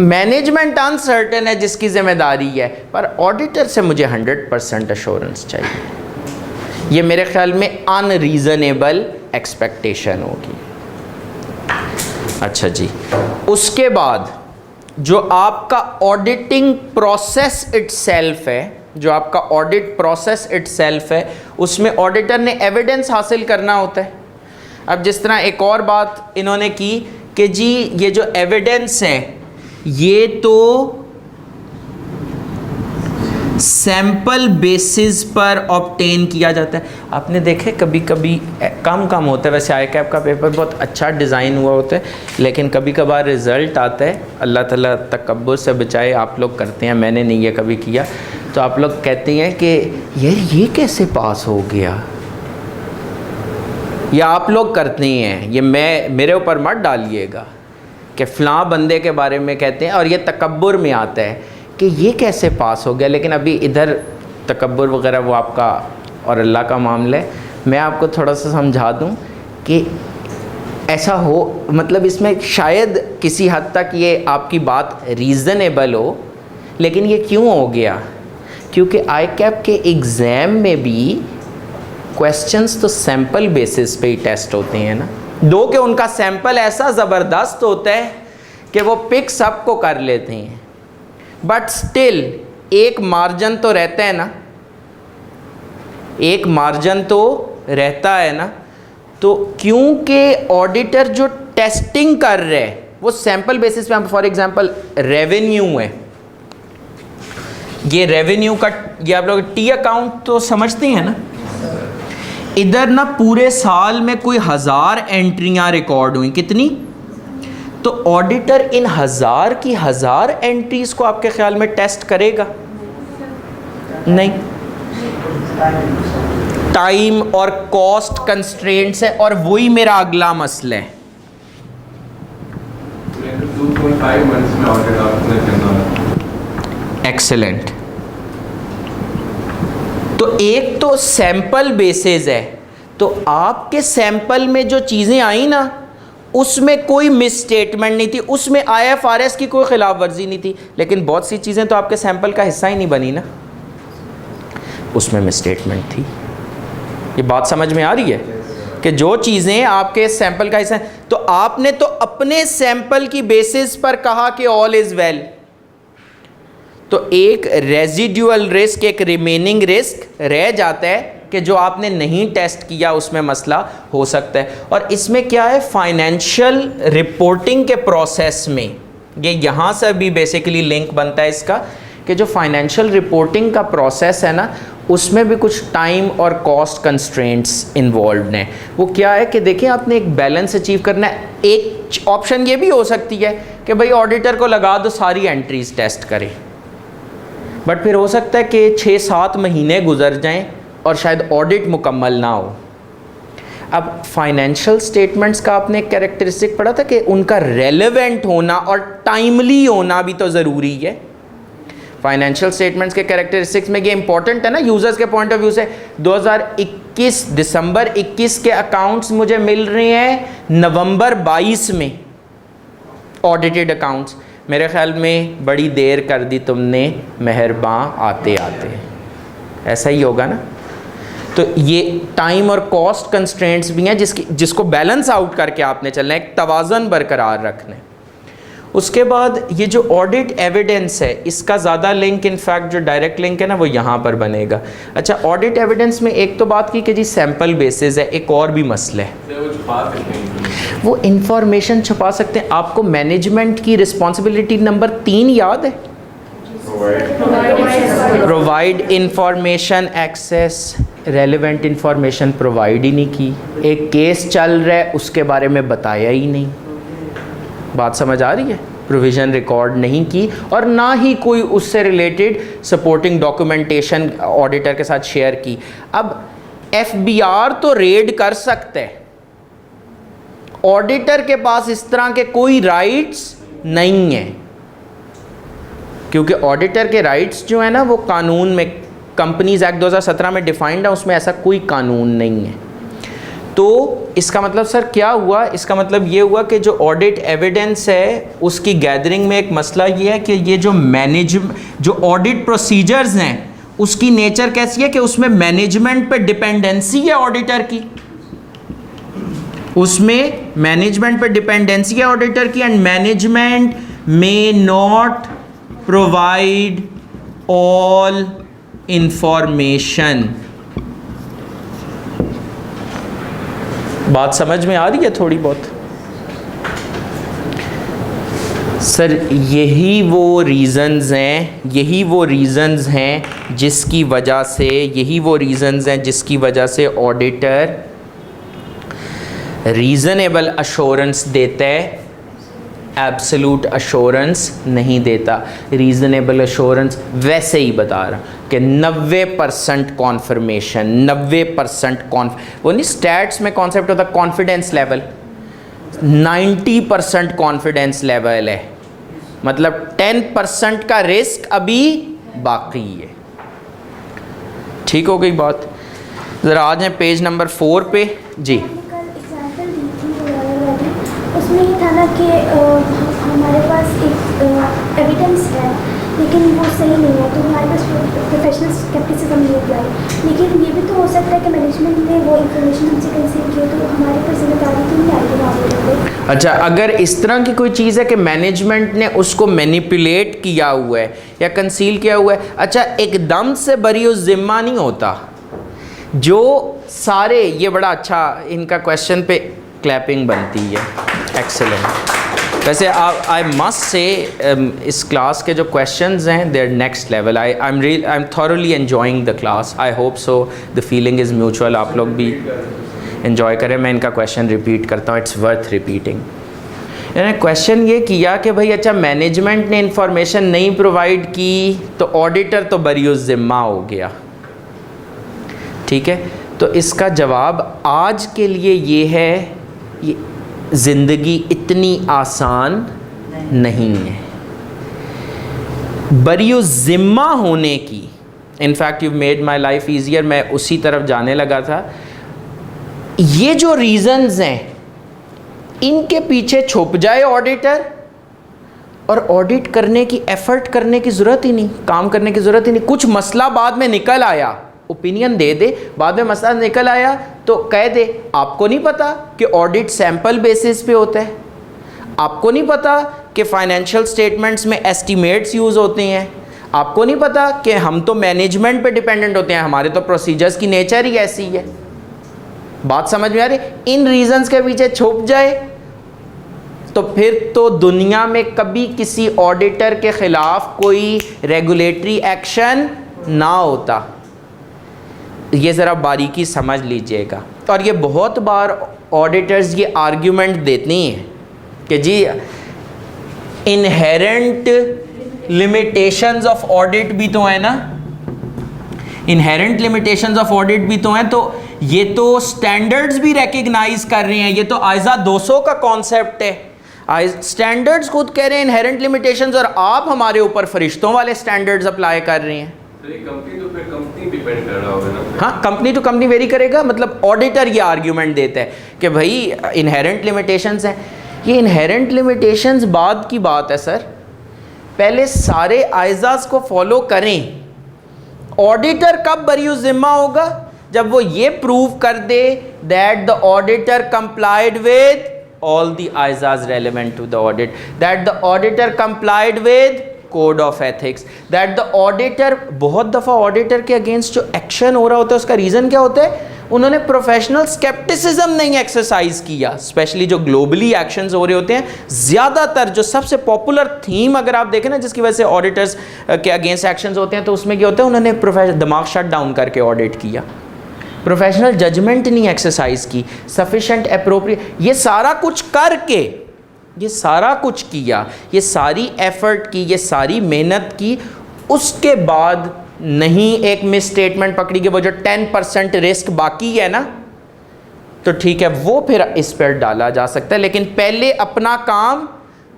S1: मैनेजमेंट अनसर्टन है जिसकी जिम्मेदारी है, पर ऑडिटर से मुझे 100% एश्योरेंस चाहिए। ये मेरे ख्याल में अनरीजनेबल एक्सपेक्टेशन होगी। अच्छा जी, उसके बाद जो आपका ऑडिटिंग प्रोसेस इटसेल्फ है, जो आपका ऑडिट प्रोसेस इटसेल्फ है, उसमें ऑडिटर ने एविडेंस हासिल करना होता है। अब जिस तरह एक और बात इन्होंने की कि जी ये जो एविडेंस है ये तो सैंपल बेसिस पर ऑब्टेन किया जाता है। आपने देखे कभी कभी कम होता है, वैसे आईकैप का पेपर बहुत अच्छा डिज़ाइन हुआ होता है, लेकिन कभी कभार रिज़ल्ट आता है, अल्लाह ताला तकब्बुर से बचाए, आप लोग करते हैं, मैंने नहीं ये कभी किया, तो आप लोग कहते हैं कि यार ये कैसे पास हो गया, या आप लोग करते हैं, ये मेरे ऊपर मत डालिएगा कि फ़लाँ बंदे के बारे में कहते हैं और ये तकब्बुर में आता है कि ये कैसे पास हो गया। लेकिन अभी इधर तकब्बुर वगैरह वो आपका और अल्लाह का मामला है। मैं आपको थोड़ा सा समझा दूं कि ऐसा हो, मतलब इसमें शायद किसी हद तक ये आपकी बात रीज़नेबल हो, लेकिन ये क्यों हो गया, क्योंकि आईकैप के एग्ज़ाम में भी क्वेश्चंस तो सैंपल बेसिस पे ही टेस्ट होते हैं ना, दो कि उनका सैंपल ऐसा ज़बरदस्त होता है कि वो पिक सबको कर लेते हैं, बट स्टिल एक मार्जिन तो रहता है ना, एक मार्जिन तो रहता है ना। तो क्योंकि ऑडिटर जो टेस्टिंग कर रहे हैं वो सैंपल बेसिस पे हम, फॉर एग्जांपल रेवेन्यू है, ये रेवेन्यू का, ये आप लोग टी अकाउंट तो समझते हैं ना, इधर ना पूरे साल में कोई 1000 एंट्रियां रिकॉर्ड हुई, कितनी? तो ऑडिटर इन 1000 की 1000 एंट्रीज को आपके ख्याल में टेस्ट करेगा? नहीं। टाइम और कॉस्ट कंस्ट्रेंट्स है, और वही मेरा अगला मसला है।
S2: 2.5 months में ऑडिट आपने करना।
S1: एक्सेलेंट। तो एक तो सैंपल बेसिस है, तो आपके सैंपल में जो चीज़ें आई ना, उसमें कोई मिस स्टेटमेंट नहीं थी, उसमें IFRS की कोई खिलाफ वर्जी नहीं थी, लेकिन बहुत सी चीज़ें तो आपके सैंपल का हिस्सा ही नहीं बनी ना, उसमें मिस स्टेटमेंट थी। ये बात समझ में आ रही है कि जो चीज़ें आपके सैंपल का हिस्सा हैं, तो आपने तो अपने सैंपल की बेसिस पर कहा कि ऑल इज़ वेल, तो एक रेजिडुअल रिस्क, एक रिमेनिंग रिस्क रह जाता है कि जो आपने नहीं टेस्ट किया उसमें मसला हो सकता है। और इसमें क्या है, फाइनेंशियल रिपोर्टिंग के प्रोसेस में, ये यहाँ से भी बेसिकली लिंक बनता है इसका, कि जो फाइनेंशियल रिपोर्टिंग का प्रोसेस है ना, उसमें भी कुछ टाइम और कॉस्ट कंस्ट्रेंट्स इन्वॉल्व हैं। वो क्या है कि देखिए, आपने एक बैलेंस अचीव करना है। एक ऑप्शन ये भी हो सकती है कि भाई ऑडिटर को लगा दो सारी एंट्रीज टेस्ट करे, बट फिर हो सकता है कि 6-7 महीने गुजर जाएं और शायद ऑडिट मुकम्मल ना हो। अब फाइनेंशियल स्टेटमेंट्स का आपने एक कैरेक्टरिस्टिक पढ़ा था कि उनका रेलेवेंट होना और टाइमली होना भी तो ज़रूरी है। फाइनेंशियल स्टेटमेंट्स के कैरेक्टरिस्टिक्स में ये इंपॉर्टेंट है ना, यूज़र्स के पॉइंट ऑफ व्यू से। 2021 दिसंबर 21 के अकाउंट्स मुझे मिल रहे हैं नवंबर 22 में, ऑडिटेड अकाउंट्स। मेरे ख्याल में बड़ी देर कर दी तुमने मेहरबान आते आते, ऐसा ही होगा ना। तो ये टाइम और कॉस्ट कंस्ट्रेंट्स भी हैं जिसको बैलेंस आउट करके आपने चलना है, एक तवाज़न बरकरार रखना है। उसके बाद ये जो ऑडिट एविडेंस है, इसका ज़्यादा लिंक, इनफैक्ट जो डायरेक्ट लिंक है ना, वो यहाँ पर बनेगा। अच्छा, ऑडिट एविडेंस में एक तो बात की कि जी सैंपल बेसिस है, एक और भी मसला है, वो इंफॉर्मेशन छुपा सकते हैं। आपको मैनेजमेंट की रिस्पॉन्सिबिलिटी नंबर 3 याद है? Provide information access. Relevant information provide ही नहीं की, एक केस चल रहा है उसके बारे में बताया ही नहीं। बात समझ आ रही है? प्रोविज़न रिकॉर्ड नहीं की, और ना ही कोई उससे रिलेटेड सपोर्टिंग डॉक्यूमेंटेशन ऑडिटर के साथ शेयर की। अब FBR तो रेड कर सकते हैं, ऑडिटर के पास इस तरह के कोई राइट्स नहीं है, क्योंकि ऑडिटर के राइट्स जो है ना, वो कानून में, कंपनीज एक्ट 2017 में डिफाइंड है, उसमें ऐसा कोई कानून नहीं है। तो इसका मतलब सर क्या हुआ? इसका मतलब ये हुआ कि जो ऑडिट एविडेंस है उसकी गैदरिंग में एक मसला ये है कि ये जो ऑडिट प्रोसीजर्स हैं उसकी नेचर कैसी है कि उसमें मैनेजमेंट पे डिपेंडेंसी है ऑडिटर की, उसमें मैनेजमेंट पे डिपेंडेंसी है ऑडिटर की, and management may not provide all information. बात समझ में आ रही है थोड़ी बहुत? सर यही वो रीज़न्स हैं जिसकी वजह से ऑडिटर रीज़नेबल अश्योरेंस देता है, एब्सोल्यूट अश्योरेंस नहीं देता। रीज़नेबल अश्योरेंस वैसे ही बता रहा कि 90% कॉन्फर्मेशन, 90% वो नहीं, स्टैट्स में कॉन्सेप्ट होता कॉन्फिडेंस लेवल, 90% कॉन्फिडेंस लेवल है, मतलब 10% का रिस्क अभी बाकी है। ठीक हो गई बात? ज़रा आ जाए पेज नंबर 4 पे जी।
S4: उसमें ये था ना कि हमारे पास एक एविडेंस है लेकिन वो सही नहीं है, तो हमारे पास प्रोफेशनल स्केप्टिसिज्म नहीं अप्लाई। लेकिन ये भी तो हो सकता है कि मैनेजमेंट ने वो इन्फॉर्मेशन हमसे कंसील की, तो हमारे पर जिम्मेदारी तो नहीं आएगी वहाँ।
S1: अच्छा, अगर इस तरह की कोई चीज़ है कि मैनेजमेंट ने उसको मैनिपुलेट किया हुआ है या कंसील किया हुआ है, अच्छा एकदम से बरी उस जिम्मा नहीं होता। जो सारे, ये बड़ा अच्छा इनका क्वेश्चन पे क्लैपिंग बनती है, एक्सेलेंट। वैसे आई मस्ट से इस क्लास के जो क्वेश्चंस हैं they are next level. I am thoroughly enjoying the class. I hope so. The feeling is mutual. आप लोग भी एंजॉय करें. मैं इनका क्वेश्चन रिपीट करता हूँ. It's worth repeating. इन्होंने क्वेश्चन ये किया कि भाई अच्छा मैनेजमेंट ने इंफॉर्मेशन नहीं प्रोवाइड की तो ऑडिटर तो बरीउज़ ज़िम्मा हो गया. ठीक है, तो इसका जवाब आज के लिए ये है, ये ज़िंदगी इतनी आसान नहीं है. बरीउज़ ज़िम्मा होने की, in fact you made my life easier, मैं उसी तरफ जाने लगा था. ये जो रीज़न्स हैं इनके पीछे छुप जाए ऑडिटर और ऑडिट करने की एफर्ट करने की ज़रूरत ही नहीं, काम करने की ज़रूरत ही नहीं. कुछ मसला बाद में निकल आया, ओपिनियन दे दे, बाद में मसला निकल आया तो कह दे आपको नहीं पता कि ऑडिट सैंपल बेसिस पे होता है, आपको नहीं पता कि फाइनेंशियल स्टेटमेंट्स में एस्टीमेट्स यूज़ होते हैं, आपको नहीं पता कि हम तो मैनेजमेंट पे डिपेंडेंट होते हैं, हमारे तो प्रोसीजर्स की नेचर ही ऐसी है. बात समझ में आ रही? इन रीजंस के पीछे छुप जाए तो फिर तो दुनिया में कभी किसी ऑडिटर के खिलाफ कोई रेगुलेटरी एक्शन ना होता. ये ज़रा बारीकी समझ लीजिएगा. और ये बहुत बार ऑडिटर्स ये आर्ग्यूमेंट देती हैं कि जी इनहेरेंट लिमिटेशंस ऑफ ऑडिट भी तो है ना, इनहेरेंट लिमिटेशंस ऑफ ऑडिट भी तो हैं, तो ये तो स्टैंडर्ड्स भी रिकग्नाइज कर रहे हैं. ये तो आइज़ा 200 का कॉन्सेप्ट है. स्टैंडर्ड्स खुद कह रहे हैं इनहेरेंट लिमिटेशंस, और आप हमारे ऊपर फरिश्तों वाले स्टैंडर्ड्स अप्लाई कर रहे हैं.
S2: तो ये कंपनी तो फिर कंपनी डिपेंड कर रहा होगा ना.
S1: हाँ, कंपनी टू कंपनी वेरी करेगा. मतलब ऑडिटर ये आर्ग्यूमेंट देता है कि भाई इनहेरेंट लिमिटेशंस हैं. ये इनहेरेंट लिमिटेशंस बाद की बात है सर, पहले सारे आइज़ाज़ को फॉलो करें. ऑडिटर कब बरीउज़ ज़िम्मा होगा? जब वो ये प्रूव कर दे that the auditor complied with all the ISAs relevant to the audit, that the auditor complied with code of ethics, that the auditor, बहुत दफ़ा ऑडिटर के अगेंस्ट जो एक्शन हो रहा होता है उसका रीज़न क्या होता है? उन्होंने प्रोफेशनल स्केप्टिसिज्म नहीं एक्सरसाइज किया. स्पेशली जो ग्लोबली एक्शंस हो रहे होते हैं, ज़्यादातर जो सबसे पॉपुलर थीम अगर आप देखें ना जिसकी वजह से ऑडिटर्स के अगेंस्ट एक्शंस होते हैं, तो उसमें क्या होता है? उन्होंने दिमाग शट डाउन करके ऑडिट किया, प्रोफेशनल जजमेंट नहीं एक्सरसाइज की, सफिशेंट अप्रोप्रिएट. ये सारा कुछ करके, ये सारा कुछ किया, ये सारी एफर्ट की, ये सारी मेहनत की, उसके बाद नहीं एक मिस स्टेटमेंट पकड़ी कि वो जो 10% रिस्क बाकी है ना, तो ठीक है वो फिर इस पर डाला जा सकता है. लेकिन पहले अपना काम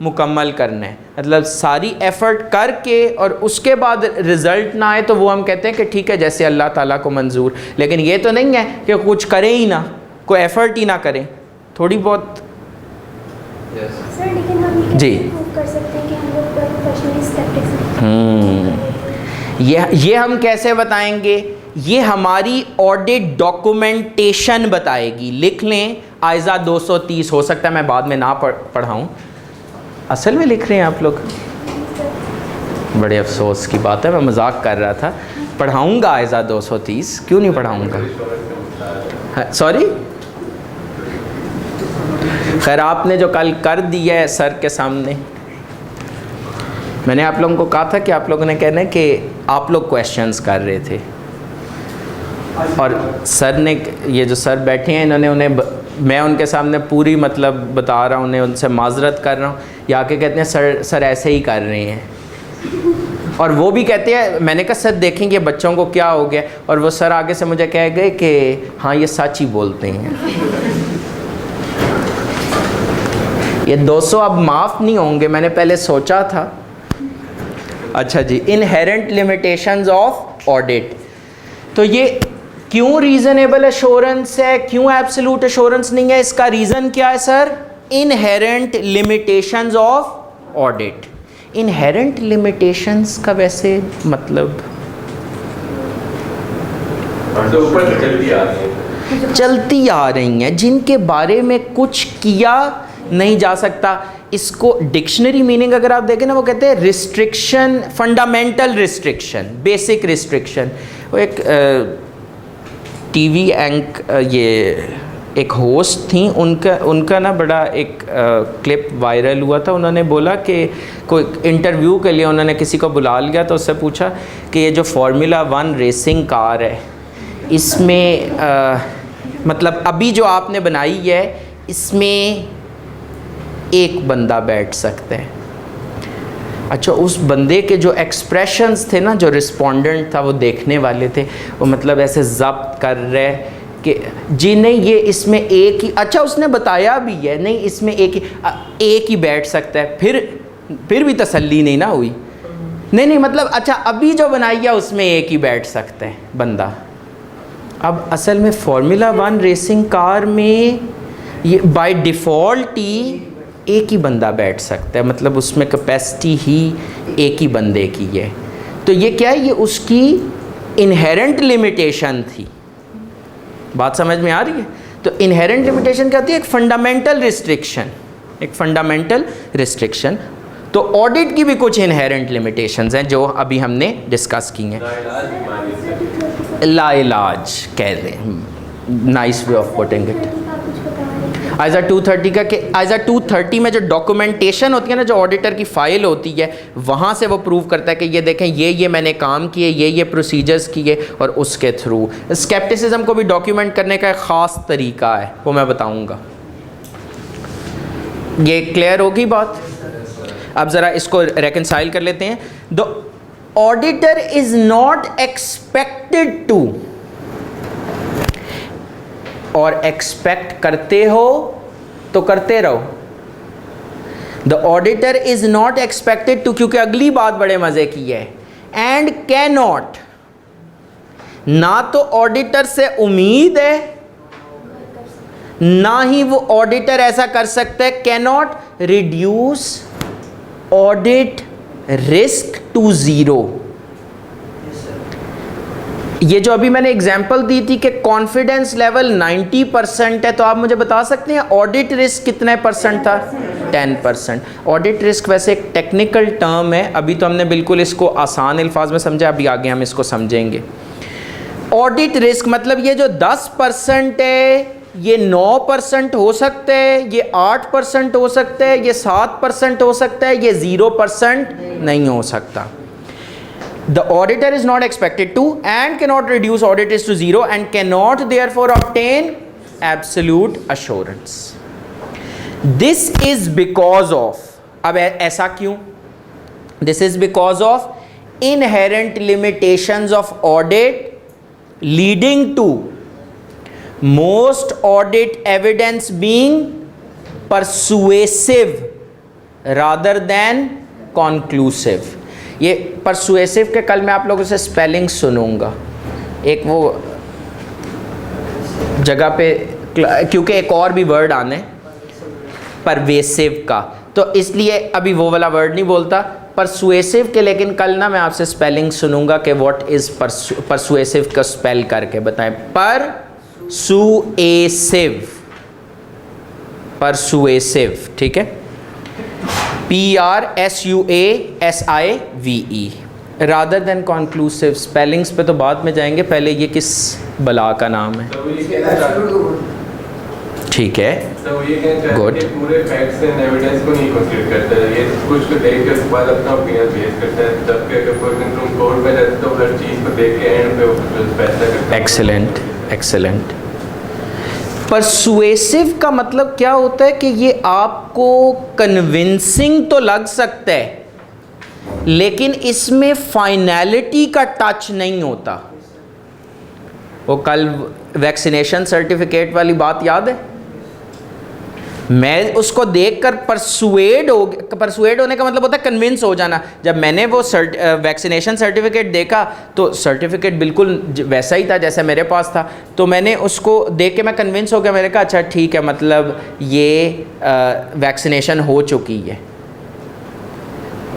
S1: मुकम्मल करना है. मतलब सारी एफ़र्ट करके और उसके बाद रिज़ल्ट ना आए तो वो हम कहते हैं कि ठीक है जैसे अल्लाह ताला को मंजूर. लेकिन ये तो नहीं है कि कुछ करें ही ना, कोई एफ़र्ट ही ना करें, थोड़ी बहुत.
S4: सर लेकिन हम ये
S1: जी
S4: कैसे प्रूव कर सकते हैं कि हम लोग प्रोफेशनली स्केप्टिक्स हैं?
S1: ये हम कैसे बताएंगे? ये हमारी ऑडिट डॉक्यूमेंटेशन बताएगी. लिख लें आइज़ा 230. हो सकता है मैं बाद में ना पढ़ाऊँ. असल में लिख रहे हैं आप लोग? बड़े अफसोस की बात है, मैं मजाक कर रहा था. पढ़ाऊँगा आइज़ा 230, क्यों नहीं पढ़ाऊँगा? सॉरी, खैर आपने जो कल कर दिया है सर के सामने, मैंने आप लोगों को कहा था कि आप लोगों ने कहना है कि आप लोग क्वेश्चंस कर रहे थे और सर ने, ये जो सर बैठे हैं इन्होंने मैं उनके सामने पूरी मतलब बता रहा हूँ, उन्हें उनसे माजरत कर रहा हूँ. या के कहते हैं सर ऐसे ही कर रहे हैं, और वो भी कहते हैं, मैंने कहा सर देखेंगे बच्चों को क्या हो गया, और वो सर आगे से मुझे कह गए कि हाँ ये सच ही बोलते हैं. ये 200 अब माफ़ नहीं होंगे, मैंने पहले सोचा था. अच्छा जी, इनहेरेंट लिमिटेशंस ऑफ ऑडिट. तो ये क्यों रीज़नेबल एश्योरेंस है, क्यों एब्सोल्यूट एश्योरेंस नहीं है? इसका रीज़न क्या है sir? Inherent limitations of audit. Inherent limitations का वैसे मतलब चलती आ रही हैं, जिनके बारे में कुछ किया नहीं जा सकता. इसको डिक्शनरी मीनिंग अगर आप देखें ना, वो कहते हैं restriction, fundamental restriction, basic restriction. वो एक टीवी ये एक होस्ट थी, उनका ना बड़ा एक क्लिप वायरल हुआ था। उन्होंने बोला कि कोई इंटरव्यू के लिए उन्होंने किसी को बुला लिया, तो उससे पूछा कि ये जो फार्मूला 1 रेसिंग कार है, इसमें मतलब अभी जो आपने बनाई है, इसमें एक बंदा बैठ सकता है। अच्छा, उस बंदे के जो एक्सप्रेशंस थे ना, जो रिस्पोंडेंट था, वो देखने वाले थे, वो मतलब ऐसे जब्त कर रहे कि जी नहीं, ये इसमें एक ही, अच्छा उसने बताया भी है नहीं इसमें एक ही बैठ सकता है। फिर भी तसल्ली नहीं ना हुई। नहीं मतलब अच्छा अभी जो बनाई है उसमें एक ही बैठ सकता है बंदा। अब असल में फार्मूला 1 रेसिंग कार में ये बाय डिफ़ॉल्ट ही एक ही बंदा बैठ सकता है, मतलब उसमें कैपेसिटी ही एक ही बंदे की है। तो ये क्या है, ये उसकी इनहेरेंट लिमिटेशन थी। बात समझ में आ रही है? तो इनहेरेंट लिमिटेशन क्या होती है? एक फंडामेंटल रिस्ट्रिक्शन, एक फंडामेंटल रिस्ट्रिक्शन। तो ऑडिट की भी कुछ इनहेरेंट लिमिटेशंस हैं जो अभी हमने डिस्कस की हैं। लाइलाज कह दें, nice way of putting it. ISA 230 का कि आइज़ा 230 में जो डॉक्यूमेंटेशन होती है ना, जो ऑडिटर की फ़ाइल होती है, वहाँ से वो प्रूव करता है कि ये देखें ये मैंने काम किए, ये प्रोसीजर्स किए, और उसके थ्रू स्केप्टिसिज्म को भी डॉक्यूमेंट करने का एक ख़ास तरीका है, वो मैं बताऊँगा। ये क्लियर होगी बात? अब ज़रा इसको रेकंसाइल कर लेते हैं। The auditor is not expected to, और एक्सपेक्ट करते हो तो करते रहो। The auditor is not expected to, क्योंकि अगली बात बड़े मजे की है, एंड कैन नॉट, ना तो ऑडिटर से उम्मीद है, ना ही वो ऑडिटर ऐसा कर सकता है, can not reduce audit risk to zero. ये जो अभी मैंने एग्जांपल दी थी कि कॉन्फिडेंस लेवल 90% है, तो आप मुझे बता सकते हैं ऑडिट रिस्क कितने परसेंट था? 10%। ऑडिट रिस्क वैसे एक टेक्निकल टर्म है, अभी तो हमने बिल्कुल इसको आसान अल्फाज में समझा, अभी आगे हम इसको समझेंगे। ऑडिट रिस्क मतलब ये जो 10% है, ये 9% हो सकता है, ये 8% हो सकता है, ये 7% हो सकता है, ये 0% नहीं हो सकता। The auditor is not expected to and cannot reduce audit risk to zero and cannot therefore obtain absolute assurance. This is because of, अब ऐसा क्यों? This is because of inherent limitations of audit leading to most audit evidence being persuasive rather than conclusive. ये persuasive के कल मैं आप लोगों से स्पेलिंग सुनूंगा एक वो जगह पे, क्योंकि एक और भी वर्ड आने परवेसिव का, तो इसलिए अभी वो वाला वर्ड नहीं बोलता परसुएसिव के, लेकिन कल ना मैं आपसे स्पेलिंग सुनूंगा कि व्हाट इज़ परसुएसिव का स्पेल करके बताएं। परसुएसिव, ठीक है, PRSUASIVE rather than conclusive. Spellings पे तो बाद में जाएंगे, पहले ये किस बला का नाम है? ठीक है, गुड।
S2: पूरे फैक्ट्स एंड एविडेंस को नहीं कंसीडर करता है, ये कुछ को देख के उसके बाद अपना ओपिनियन बेस करता है, जबकि अगर तुम कोर्ट में जाते तो हर चीज़ को देख के एंड पे फैसला करता है।
S1: Excellent, excellent. परसुएसिव का मतलब क्या होता है कि ये आपको कन्विंसिंग तो लग सकता है, लेकिन इसमें फाइनैलिटी का टच नहीं होता। वो कल वैक्सीनेशन सर्टिफिकेट वाली बात याद है? मैं उसको देखकर परसुएड होने का मतलब होता है कन्विंस हो जाना। जब मैंने वो वैक्सीनेशन सर्टिफिकेट देखा तो सर्टिफिकेट बिल्कुल वैसा ही था जैसा मेरे पास था, तो मैंने उसको देख के मैं कन्विंस हो गया। मैंने कहा अच्छा ठीक है, मतलब ये वैक्सीनेशन हो चुकी है,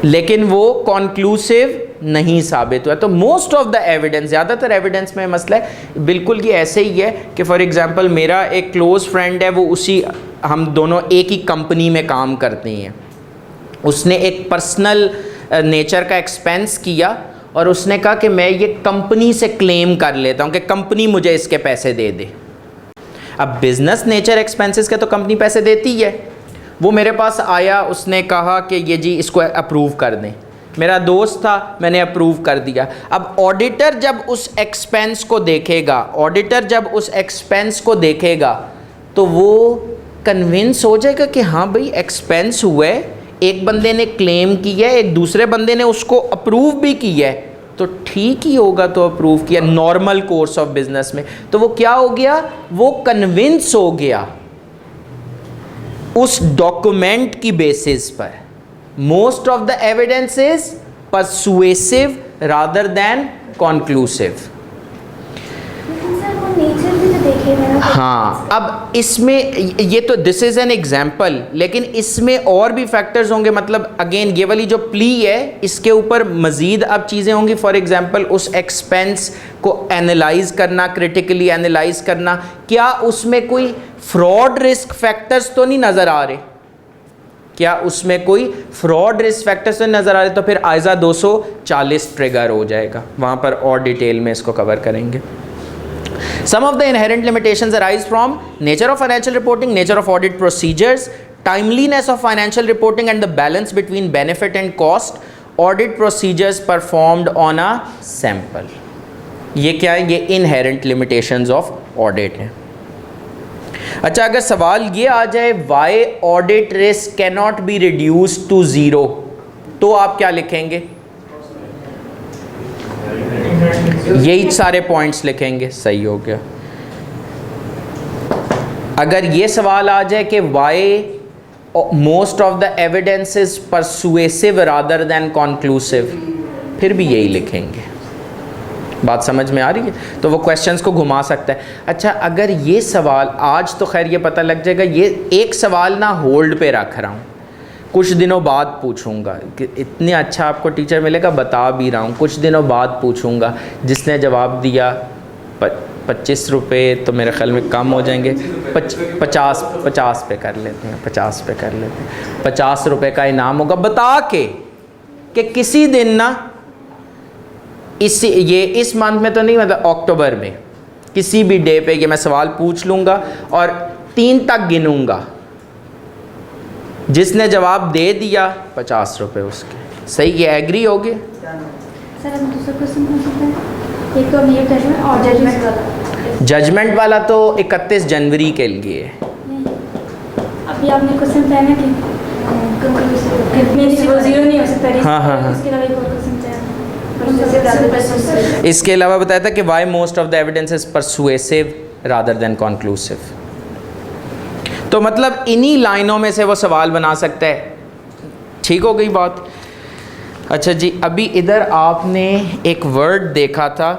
S1: लेकिन वो कॉन्क्लूसिव नहीं साबित हुआ। तो मोस्ट ऑफ द एविडेंस, ज़्यादातर एविडेंस में मसला है बिल्कुल ये ऐसे ही है कि फॉर एग्जांपल मेरा एक क्लोज़ फ्रेंड है, वो हम दोनों एक ही कंपनी में काम करते हैं। उसने एक पर्सनल नेचर का एक्सपेंस किया और उसने कहा कि मैं ये कंपनी से क्लेम कर लेता हूँ कि कंपनी मुझे इसके पैसे दे दे। अब बिजनेस नेचर एक्सपेंसेस के तो कंपनी पैसे देती है। वो मेरे पास आया, उसने कहा कि ये जी इसको अप्रूव कर दें, मेरा दोस्त था, मैंने अप्रूव कर दिया। अब ऑडिटर जब उस एक्सपेंस को देखेगा, ऑडिटर जब उस एक्सपेंस को देखेगा तो वो कन्विंस हो जाएगा कि हाँ भाई एक्सपेंस हुआ है, एक बंदे ने क्लेम किया है, एक दूसरे बंदे ने उसको अप्रूव भी किया है, तो ठीक ही होगा, तो अप्रूव किया नॉर्मल कोर्स ऑफ बिजनेस में। तो वो क्या हो गया, वो कन्विंस हो गया उस डॉक्यूमेंट की बेसिस पर। Most of the evidence is persuasive rather than conclusive.
S4: Sir वो नेचर भी तो देखेगा ना।
S1: हाँ, अब इसमें ये तो दिस इज़ एन एग्जाम्पल, लेकिन इसमें और भी फैक्टर्स होंगे। मतलब अगेन ये वाली जो प्ली है इसके ऊपर मज़ीद अब चीज़ें होंगी। फॉर एग्जांपल उस एक्सपेंस को एनालाइज करना, क्रिटिकली एनालाइज करना, क्या उसमें कोई फ्रॉड रिस्क फैक्टर्स तो नहीं नज़र आ रहे, क्या उसमें कोई फ्रॉड रिस्क फैक्टर्स तो नहीं नज़र आ रहे, तो फिर आइज़ा 240 ट्रिगर हो जाएगा, वहाँ पर और डिटेल में इसको कवर करेंगे। Some of the inherent limitations arise from nature of financial reporting, nature of audit procedures, timeliness of financial reporting and the balance between benefit and cost, audit procedures performed on a sample. ये क्या है, ये inherent limitations of audit है। अच्छा, अगर सवाल ये आ जाए why audit risk cannot be reduced to zero, तो आप क्या लिखेंगे? यही सारे पॉइंट्स लिखेंगे, सही हो गया। अगर ये सवाल आ जाए कि why most of the evidence is persuasive rather than conclusive, फिर भी यही लिखेंगे। बात समझ में आ रही है? तो वो क्वेश्चंस को घुमा सकता है। अच्छा, अगर ये सवाल आज तो खैर ये पता लग जाएगा, ये एक सवाल ना होल्ड पे रख रहा हूँ, कुछ दिनों बाद पूछूंगा कि इतने अच्छा आपको टीचर मिलेगा, बता भी रहा हूँ, कुछ दिनों बाद पूछूंगा। जिसने जवाब दिया 25 रुपये तो मेरे ख्याल में कम हो जाएंगे, 50 पे कर लेते हैं, 50 पे कर लेते हैं, 50 रुपये का इनाम होगा। बता के कि किसी दिन ना इस मंथ में तो नहीं, मतलब अक्टूबर में किसी भी डे पे ये मैं सवाल पूछ लूँगा और 3 तक गिनूँगा, जिसने जवाब दे दिया 50 रुपये उसके। सही, ये एग्री हो गए?
S3: सर हम दूसरा क्वेश्चन पूछ सकते हैं? एक तो हम ये कर रहे हैं और जजमेंट वाला।
S1: जजमेंट वाला तो 31 जनवरी के लिए है।
S3: अभी आपने क्वेश्चन बताया ना कि वो जीरो नहीं हो सकता।
S1: हाँ।
S3: इसके अलावा एक और क्वेश्चन है,
S1: इसके अलावा बताया था कि why most of the evidence is persuasive rather than conclusive. तो मतलब इन्हीं लाइनों में से वो सवाल बना सकता है। ठीक हो गई बात? अच्छा जी, अभी इधर आपने एक वर्ड देखा था,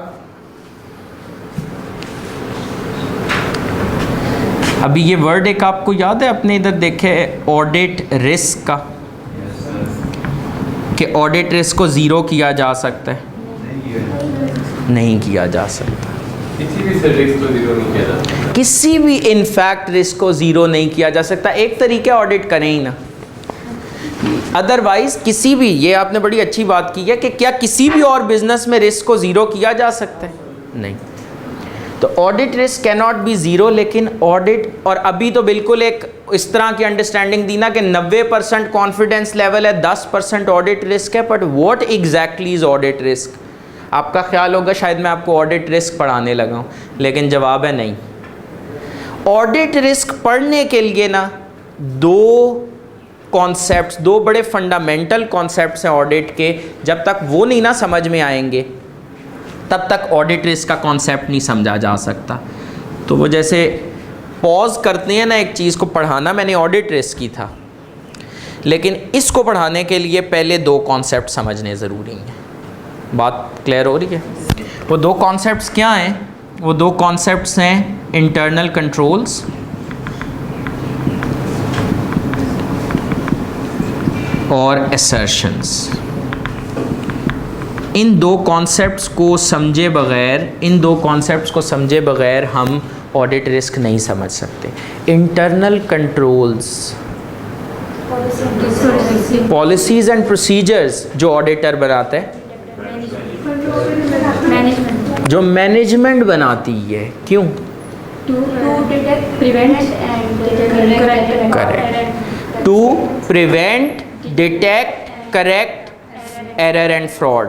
S1: अभी ये वर्ड एक आपको याद है, अपने इधर देखे ऑडिट रिस्क का, कि ऑडिट रिस्क को ज़ीरो किया जा सकता है? नहीं किया जा सकता।
S2: किसी भी रिस्क को जीरो नहीं किया जा सकता।
S1: किसी भी इनफैक्ट रिस्क को ज़ीरो नहीं किया जा सकता। एक तरीके ऑडिट करें ही ना, अदरवाइज़ किसी भी, ये आपने बड़ी अच्छी बात की है कि क्या किसी भी और बिजनेस में रिस्क को ज़ीरो किया जा सकता है? नहीं। तो audit risk can not be zero, लेकिन ऑडिट, और अभी तो बिल्कुल एक इस तरह की अंडरस्टैंडिंग दी ना कि 90% कॉन्फिडेंस लेवल है, 10% ऑडिट रिस्क है, but what exactly is audit risk? आपका ख्याल होगा शायद मैं आपको ऑडिट रिस्क पढ़ाने लगा हूँ, लेकिन जवाब है नहीं। ऑडिट रिस्क पढ़ने के लिए ना दो कॉन्सेप्ट्स, दो बड़े फंडामेंटल कॉन्सेप्ट्स हैं ऑडिट के, जब तक वो नहीं ना समझ में आएंगे तब तक ऑडिट रिस्क का कॉन्सेप्ट नहीं समझा जा सकता। तो वो जैसे पॉज करते हैं ना एक चीज़ को, पढ़ाना मैंने ऑडिट रिस्क की था, लेकिन इसको पढ़ाने के लिए पहले दो कॉन्सेप्ट समझने ज़रूरी हैं। बात क्लियर हो रही है? वो दो कॉन्सेप्ट्स क्या हैं? वो दो कॉन्सेप्ट्स हैं इंटरनल कंट्रोल्स और असर्शंस। इन दो कॉन्सेप्ट्स को समझे बग़ैर हम ऑडिट रिस्क नहीं समझ सकते। Internal controls, policies and procedures जो ऑडिटर बनाता है, जो मैनेजमेंट बनाती है। क्यों?
S3: to detect, prevent and correct.
S1: Correct. To prevent, detect, correct error and fraud.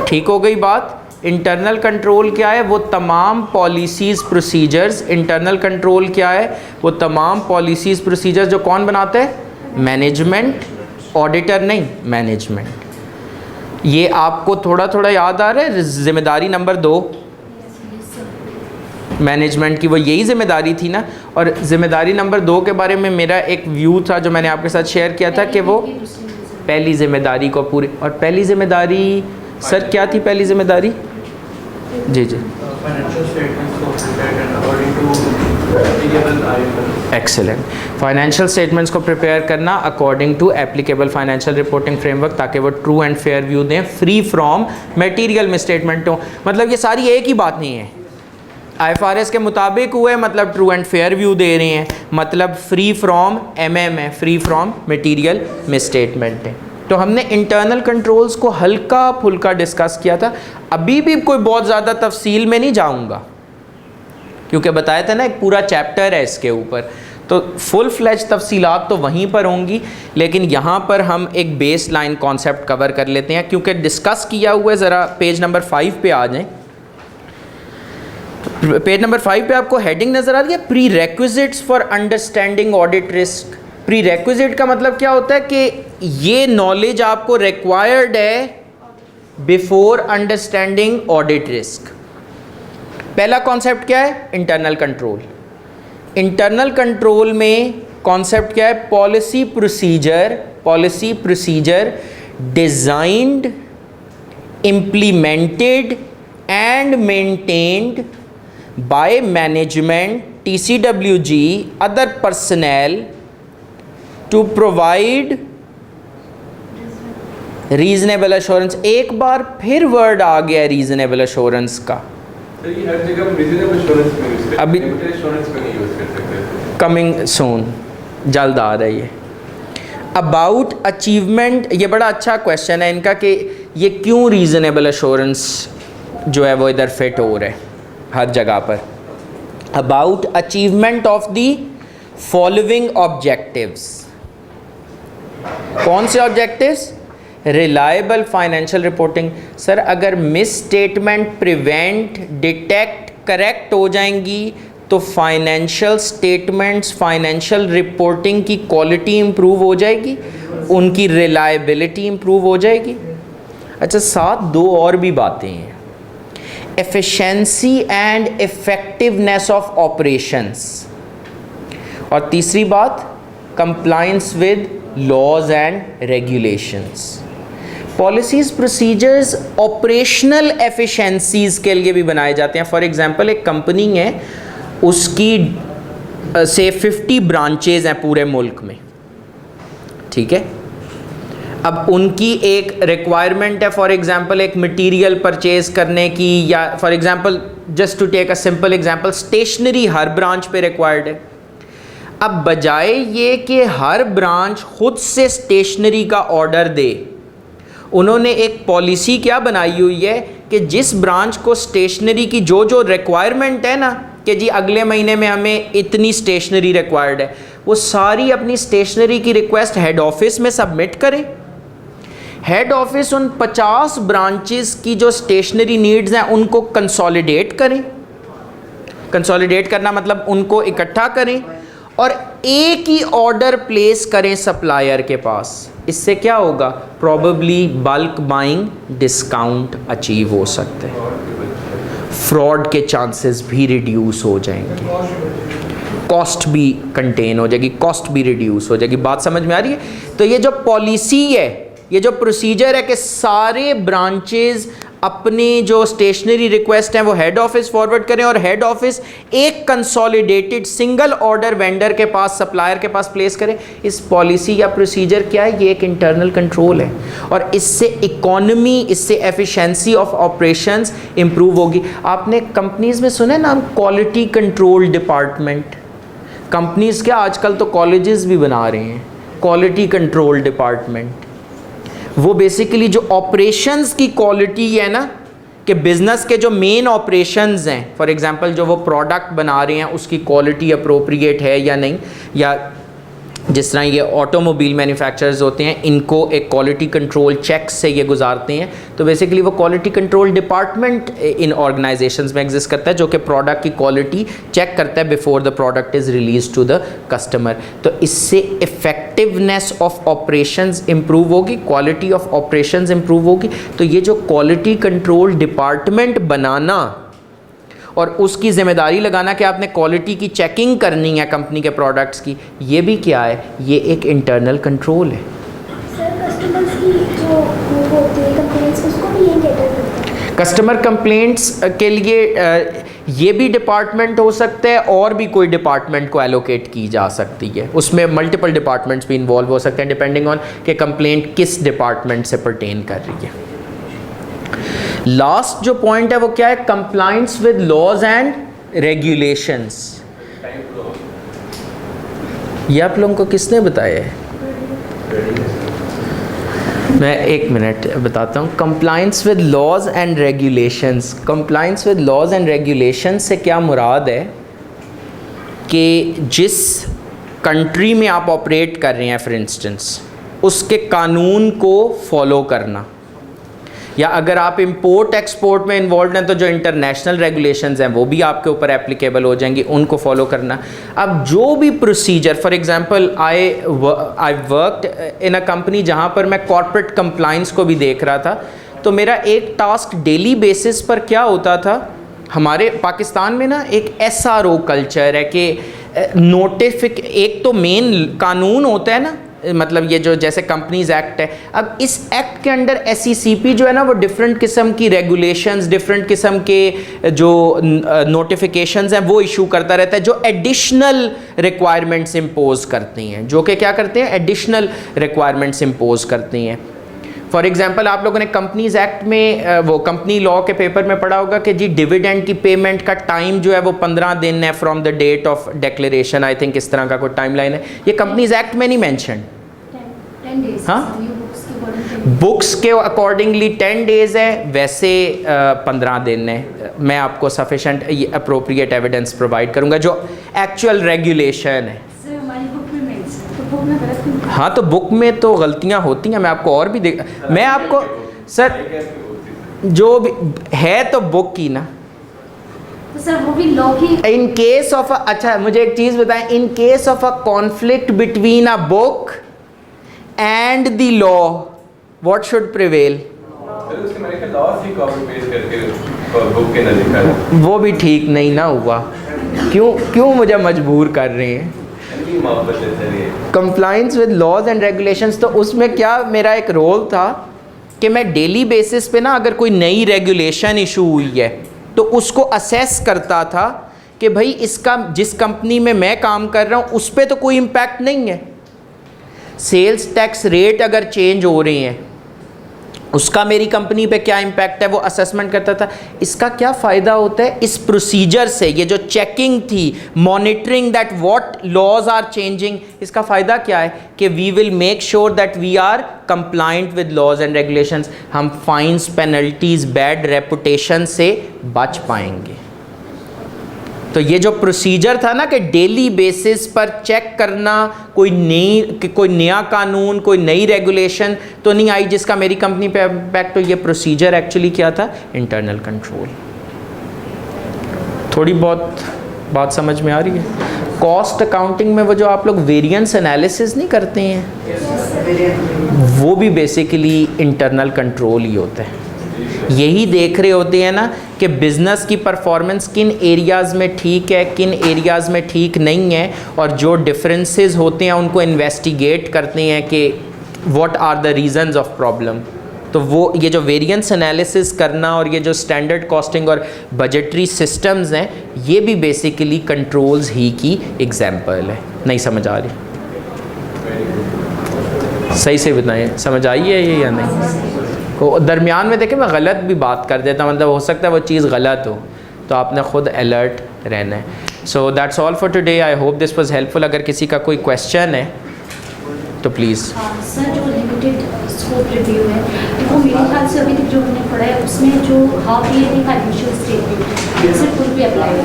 S1: ठीक हो गई बात। इंटरनल कंट्रोल क्या है? वो तमाम पॉलिसीज़ प्रोसीजर्स। इंटरनल कंट्रोल क्या है? वो तमाम पॉलिसीज़ प्रोसीजर्स जो कौन बनाता है? मैनेजमेंट, ऑडिटर नहीं, मैनेजमेंट। ये आपको थोड़ा थोड़ा याद आ रहा है? जिम्मेदारी नंबर 2 मैनेजमेंट की, वो यही जिम्मेदारी थी ना। और जिम्मेदारी नंबर 2 के बारे में मेरा एक व्यू था जो मैंने आपके साथ शेयर किया था कि वो पहली जिम्मेदारी को पूरी, और पहली जिम्मेदारी सर क्या थी? पहली जिम्मेदारी जी
S2: फाइनेंशियल स्टेटमेंट्स को प्रिपेयर करना according to applicable IFRS.
S1: Excellent. Financial statements को प्रिपेयर करना according to applicable financial reporting framework, ताकि वो ट्रू एंड फेयर व्यू दें, फ्री फ्रॉम मटेरियल मिसस्टेटमेंटों। मतलब ये सारी एक ही बात नहीं है। आईएफआरएस के मुताबिक हुए मतलब ट्रू एंड फेयर व्यू दे रहे हैं, मतलब फ्री फ्रॉम एमएम है, फ्री फ्रॉम मटेरियल मिसस्टेटमेंट है। तो हमने इंटरनल कंट्रोल्स को हल्का फुल्का डिस्कस किया था। अभी भी कोई बहुत ज़्यादा तफसील में नहीं जाऊंगा, क्योंकि बताया था ना एक पूरा चैप्टर है इसके ऊपर, तो फुल फ्लैज तफसीलात तो वहीं पर होंगी। लेकिन यहाँ पर हम एक बेस लाइन कॉन्सेप्ट कवर कर लेते हैं, क्योंकि डिस्कस किया हुआ है। ज़रा पेज नंबर 5 पे आ जाएँ। पेज नंबर 5 पे आपको हेडिंग नज़र आ रही है, pre requisites for understanding audit risk. Pre requisite का मतलब क्या होता है कि ये नॉलेज आपको रिक्वायर्ड है बिफोर अंडरस्टैंडिंग ऑडिट रिस्क। पहला कॉन्सेप्ट क्या है? Internal control. इंटरनल कंट्रोल में कॉन्सेप्ट क्या है? Policy procedure. Policy procedure designed, implemented and maintained by management, TCWG, other personnel to provide reasonable assurance। एक बार फिर वर्ड आ गया रीजनेबल अश्योरेंस का।
S2: सर ये हर जगह रीजनेबल एश्योरेंस में यूज करते हैं,
S1: अभी
S2: लिमिटेड एश्योरेंस में नहीं यूज कर सकते।
S1: कमिंग सून, जल्द आ रही है। अबाउट अचीवमेंट, ये बड़ा अच्छा क्वेश्चन है इनका कि ये क्यों रीजनेबल अश्योरेंस जो है वो इधर फिट हो रहा है हर जगह पर। About achievement of the following objectives. कौन से objectives? Reliable financial reporting. Sir अगर misstatement prevent, detect, correct हो जाएंगी तो फाइनेंशियल स्टेटमेंट्स, फाइनेंशियल रिपोर्टिंग की क्वालिटी इंप्रूव हो जाएगी, उनकी रिलायबिलिटी इंप्रूव हो जाएगी। अच्छा, साथ दो और भी बातें हैं, efficiency and effectiveness of operations, और तीसरी बात compliance with laws and regulations. Policies procedures operational efficiencies के लिए भी बनाए जाते हैं। फॉर एग्जांपल एक कंपनी है, उसकी से 50 ब्रांचेज़ हैं पूरे मुल्क में, ठीक है। अब उनकी एक रिक्वायरमेंट है फॉर एग्जांपल एक मटेरियल परचेज़ करने की, या for example just to take a simple example, stationery हर ब्रांच पे रिक्वायर्ड है। अब बजाय ये कि हर ब्रांच खुद से स्टेशनरी का ऑर्डर दे, उन्होंने एक पॉलिसी क्या बनाई हुई है कि जिस ब्रांच को स्टेशनरी की जो जो रिक्वायरमेंट है ना, कि जी अगले महीने में हमें इतनी स्टेशनरी रिक्वायर्ड है, वो सारी अपनी स्टेशनरी की रिक्वेस्ट हेड ऑफिस में सबमिट करें। हेड ऑफिस उन 50 ब्रांचेस की जो स्टेशनरी नीड्स हैं उनको कंसोलिडेट करें। कंसोलिडेट करना मतलब उनको इकट्ठा करें और एक ही ऑर्डर प्लेस करें सप्लायर के पास। इससे क्या होगा? Probably bulk buying discount achieve हो सकते हैं, फ्रॉड के चांसेस भी रिड्यूस हो जाएंगे, कॉस्ट भी कंटेन हो जाएगी, कॉस्ट भी रिड्यूस हो जाएगी। बात समझ में आ रही है? तो ये जो पॉलिसी है, ये जो प्रोसीजर है कि सारे ब्रांचेस अपनी जो स्टेशनरी रिक्वेस्ट हैं वो हेड ऑफिस फॉरवर्ड करें और हेड ऑफिस एक कंसोलिडेटेड सिंगल ऑर्डर वेंडर के पास, सप्लायर के पास प्लेस करें, इस पॉलिसी या प्रोसीजर क्या है? ये एक इंटरनल कंट्रोल है और इससे इकोनॉमी, इससे एफिशिएंसी ऑफ ऑपरेशंस इंप्रूव होगी। आपने कंपनीज में सुना है नाम क्वालिटी कंट्रोल डिपार्टमेंट। कंपनीज क्या आजकल तो कॉलेजेस भी बना रहे हैं क्वालिटी कंट्रोल डिपार्टमेंट। वो बेसिकली जो ऑपरेशंस की क्वालिटी है ना, कि बिज़नेस के जो मेन ऑपरेशंस हैं, फॉर एग्जांपल जो वो प्रोडक्ट बना रहे हैं उसकी क्वालिटी अप्रोप्रिएट है या नहीं, या जिस तरह ये ऑटोमोबाइल मैन्युफैक्चरर्स होते हैं इनको एक क्वालिटी कंट्रोल चेक से ये गुजारते हैं, तो बेसिकली वो quality control department in organisations में एग्जिस्ट करता है जो कि प्रोडक्ट की क्वालिटी चेक करता है before the product is release to the customer. तो इससे इफ़ेक्टिवनेस ऑफ ऑपरेशंस इंप्रूव होगी, क्वालिटी ऑफ ऑपरेशंस इंप्रूव होगी। तो ये जो क्वालिटी कंट्रोल डिपार्टमेंट बनाना और उसकी ज़िम्मेदारी लगाना कि आपने क्वालिटी की चेकिंग करनी है कंपनी के प्रोडक्ट्स की, ये भी क्या है, ये एक इंटरनल कंट्रोल है।
S4: सर कस्टमर्स की जो वो होती है कंप्लेंट्स, उसको भी यही कैटर करते हैं?
S1: कस्टमर कंप्लेंट्स के लिए ये भी डिपार्टमेंट हो सकता है और भी कोई डिपार्टमेंट को एलोकेट की जा सकती है, उसमें मल्टीपल डिपार्टमेंट्स भी इन्वॉल्व हो सकते हैं डिपेंडिंग ऑन कि कंप्लेंट किस डिपार्टमेंट से परटेन कर रही है। लास्ट जो पॉइंट है वो क्या है, compliance with laws and regulations. ये आप लोगों को किसने बताया है? मैं एक मिनट बताता हूँ। Compliance with laws and regulations, compliance with laws and regulations से क्या मुराद है कि जिस कंट्री में आप ऑपरेट कर रहे हैं फॉर इंस्टेंस, उसके कानून को फॉलो करना, या अगर आप इंपोर्ट एक्सपोर्ट में इन्वॉल्व हैं तो जो इंटरनेशनल रेगुलेशंस हैं वो भी आपके ऊपर एप्लीकेबल हो जाएंगी, उनको फॉलो करना। अब जो भी procedure, for example I worked in a company जहां पर मैं कॉर्पोरेट कंप्लायंस को भी देख रहा था, तो मेरा एक टास्क डेली बेसिस पर क्या होता था, हमारे पाकिस्तान में ना एक SRO कल्चर है कि एक तो मेन कानून होता है ना, मतलब ये जो जैसे कंपनीज एक्ट है, अब इस एक्ट के अंडर SECP जो है ना वो डिफरेंट किस्म की रेगुलेशंस, डिफरेंट किस्म के जो नोटिफिकेशंस हैं वो इशू करता रहता है जो एडिशनल रिक्वायरमेंट्स इम्पोज करती हैं, जो कि क्या करते हैं, एडिशनल रिक्वायरमेंट्स इम्पोज करती हैं। फॉर एग्जांपल आप लोगों ने कंपनीज एक्ट में वो कंपनी लॉ के पेपर में पढ़ा होगा कि जी डिविडेंड की पेमेंट का टाइम जो है वो 15 दिन है from the date of declaration, I think इस तरह का कोई टाइमलाइन है। ये कंपनीज एक्ट में नहीं मेंशन,
S3: 10 days।
S1: हाँ, बुक्स के अकॉर्डिंगली 10 डेज़ है, वैसे 15 दिन है। मैं आपको सफिशेंट अप्रोप्रिएट एविडेंस प्रोवाइड करूंगा जो एक्चुअल रेगुलेशन है।
S3: सर हमारी बुक में मेंशन, तो बुक में गलत नहीं?
S1: हाँ, तो बुक में तो गलतियाँ होती हैं, मैं आपको और भी मैं आपको सर जो भी है तो बुक की ना,
S3: तो सर वो भी लॉ की।
S1: इन केस ऑफ अच्छा मुझे एक चीज़ बताएं, in case of a conflict between a book and the law what should prevail? वो भी ठीक नहीं ना हुआ, क्यों मुझे मजबूर कर रहे हैं? Compliance with laws and regulations, तो उसमें क्या मेरा एक रोल था कि मैं डेली बेसिस पे ना अगर कोई नई रेगुलेशन इशू हुई है तो उसको असेस करता था कि भाई इसका जिस कंपनी में मैं काम कर रहा हूँ उस पर तो कोई इम्पैक्ट नहीं है। सेल्स टैक्स रेट अगर चेंज हो रहे हैं उसका मेरी कंपनी पे क्या इम्पैक्ट है वो असेसमेंट करता था। इसका क्या फ़ायदा होता है इस प्रोसीजर से, ये जो चेकिंग थी, monitoring that what laws are changing, इसका फ़ायदा क्या है कि we will make sure that we are compliant with laws and regulations. हम फाइन्स, पेनल्टीज़, बैड रेपुटेशन से बच पाएंगे। तो ये जो प्रोसीजर था ना कि डेली बेसिस पर चेक करना, कोई नया कानून, कोई नई रेगुलेशन तो नहीं आई जिसका मेरी कंपनी पे इम्पैक्ट, तो ये प्रोसीजर एक्चुअली क्या था, इंटरनल कंट्रोल। थोड़ी बहुत बात समझ में आ रही है? कॉस्ट अकाउंटिंग में वो जो आप लोग वेरिएंस एनालिसिस नहीं करते हैं, वो भी बेसिकली इंटरनल कंट्रोल ही होता है। यही देख रहे होते हैं ना कि बिज़नेस की परफॉर्मेंस किन एरियाज़ में ठीक है, किन एरियाज़ में ठीक नहीं है, और जो डिफरेंसेस होते हैं उनको इन्वेस्टिगेट करते हैं कि what are the reasons of problem. तो वो ये जो वेरिएंस एनालिसिस करना और ये जो स्टैंडर्ड कॉस्टिंग और बजटरी सिस्टम्स हैं, ये भी बेसिकली कंट्रोल्स ही की एग्जाम्पल है। नहीं समझ आ रही? सही से बताएं, समझ आई है ये या नहीं? को दरमियान में देखें मैं गलत भी बात कर देता, मतलब हो सकता है वो चीज़ गलत हो, तो आपने ख़ुद अलर्ट रहना है। So that's all for today. I hope this was helpful. अगर किसी का कोई क्वेश्चन है तो प्लीज़।
S3: हाँ सर, जो लिमिटेड स्कोप रिव्यू है तो वो मेरे ख्याल से अभी तक जो हमने पढ़ा है उसमें जो हाफ ईयरली फाइनेंशियल स्टेटमेंट सिर्फ उन पे अप्लाई है।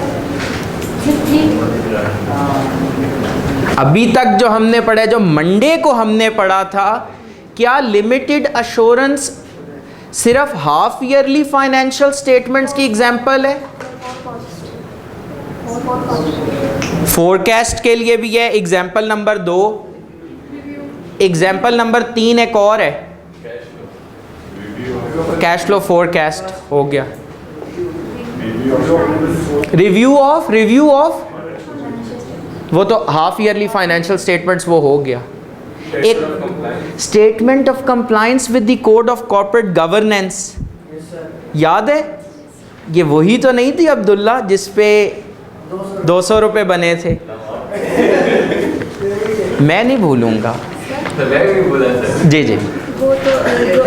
S1: अभी तक जो हमने पढ़ा है, जो मंडे को हमने पढ़ा था, क्या लिमिटेड अश्योरेंस सिर्फ हाफ ईयरली फाइनेंशियल स्टेटमेंट्स की एग्जाम्पल है? फोरकास्ट के लिए भी है। एग्जाम्पल नंबर 2, एग्जाम्पल नंबर 3 एक और है, कैश फ्लो फोरकास्ट हो गया। रिव्यू ऑफ वो तो हाफ ईयरली फाइनेंशियल स्टेटमेंट्स वो हो गया। एक statement of compliance with the code of corporate governance, याद है? ये वही तो नहीं थी अब्दुल्ला जिस पे 200 रुपये बने थे? मैं नहीं भूलूंगा।
S2: तो मैं भी बोला सर।
S1: जी जी।
S4: वो तो जो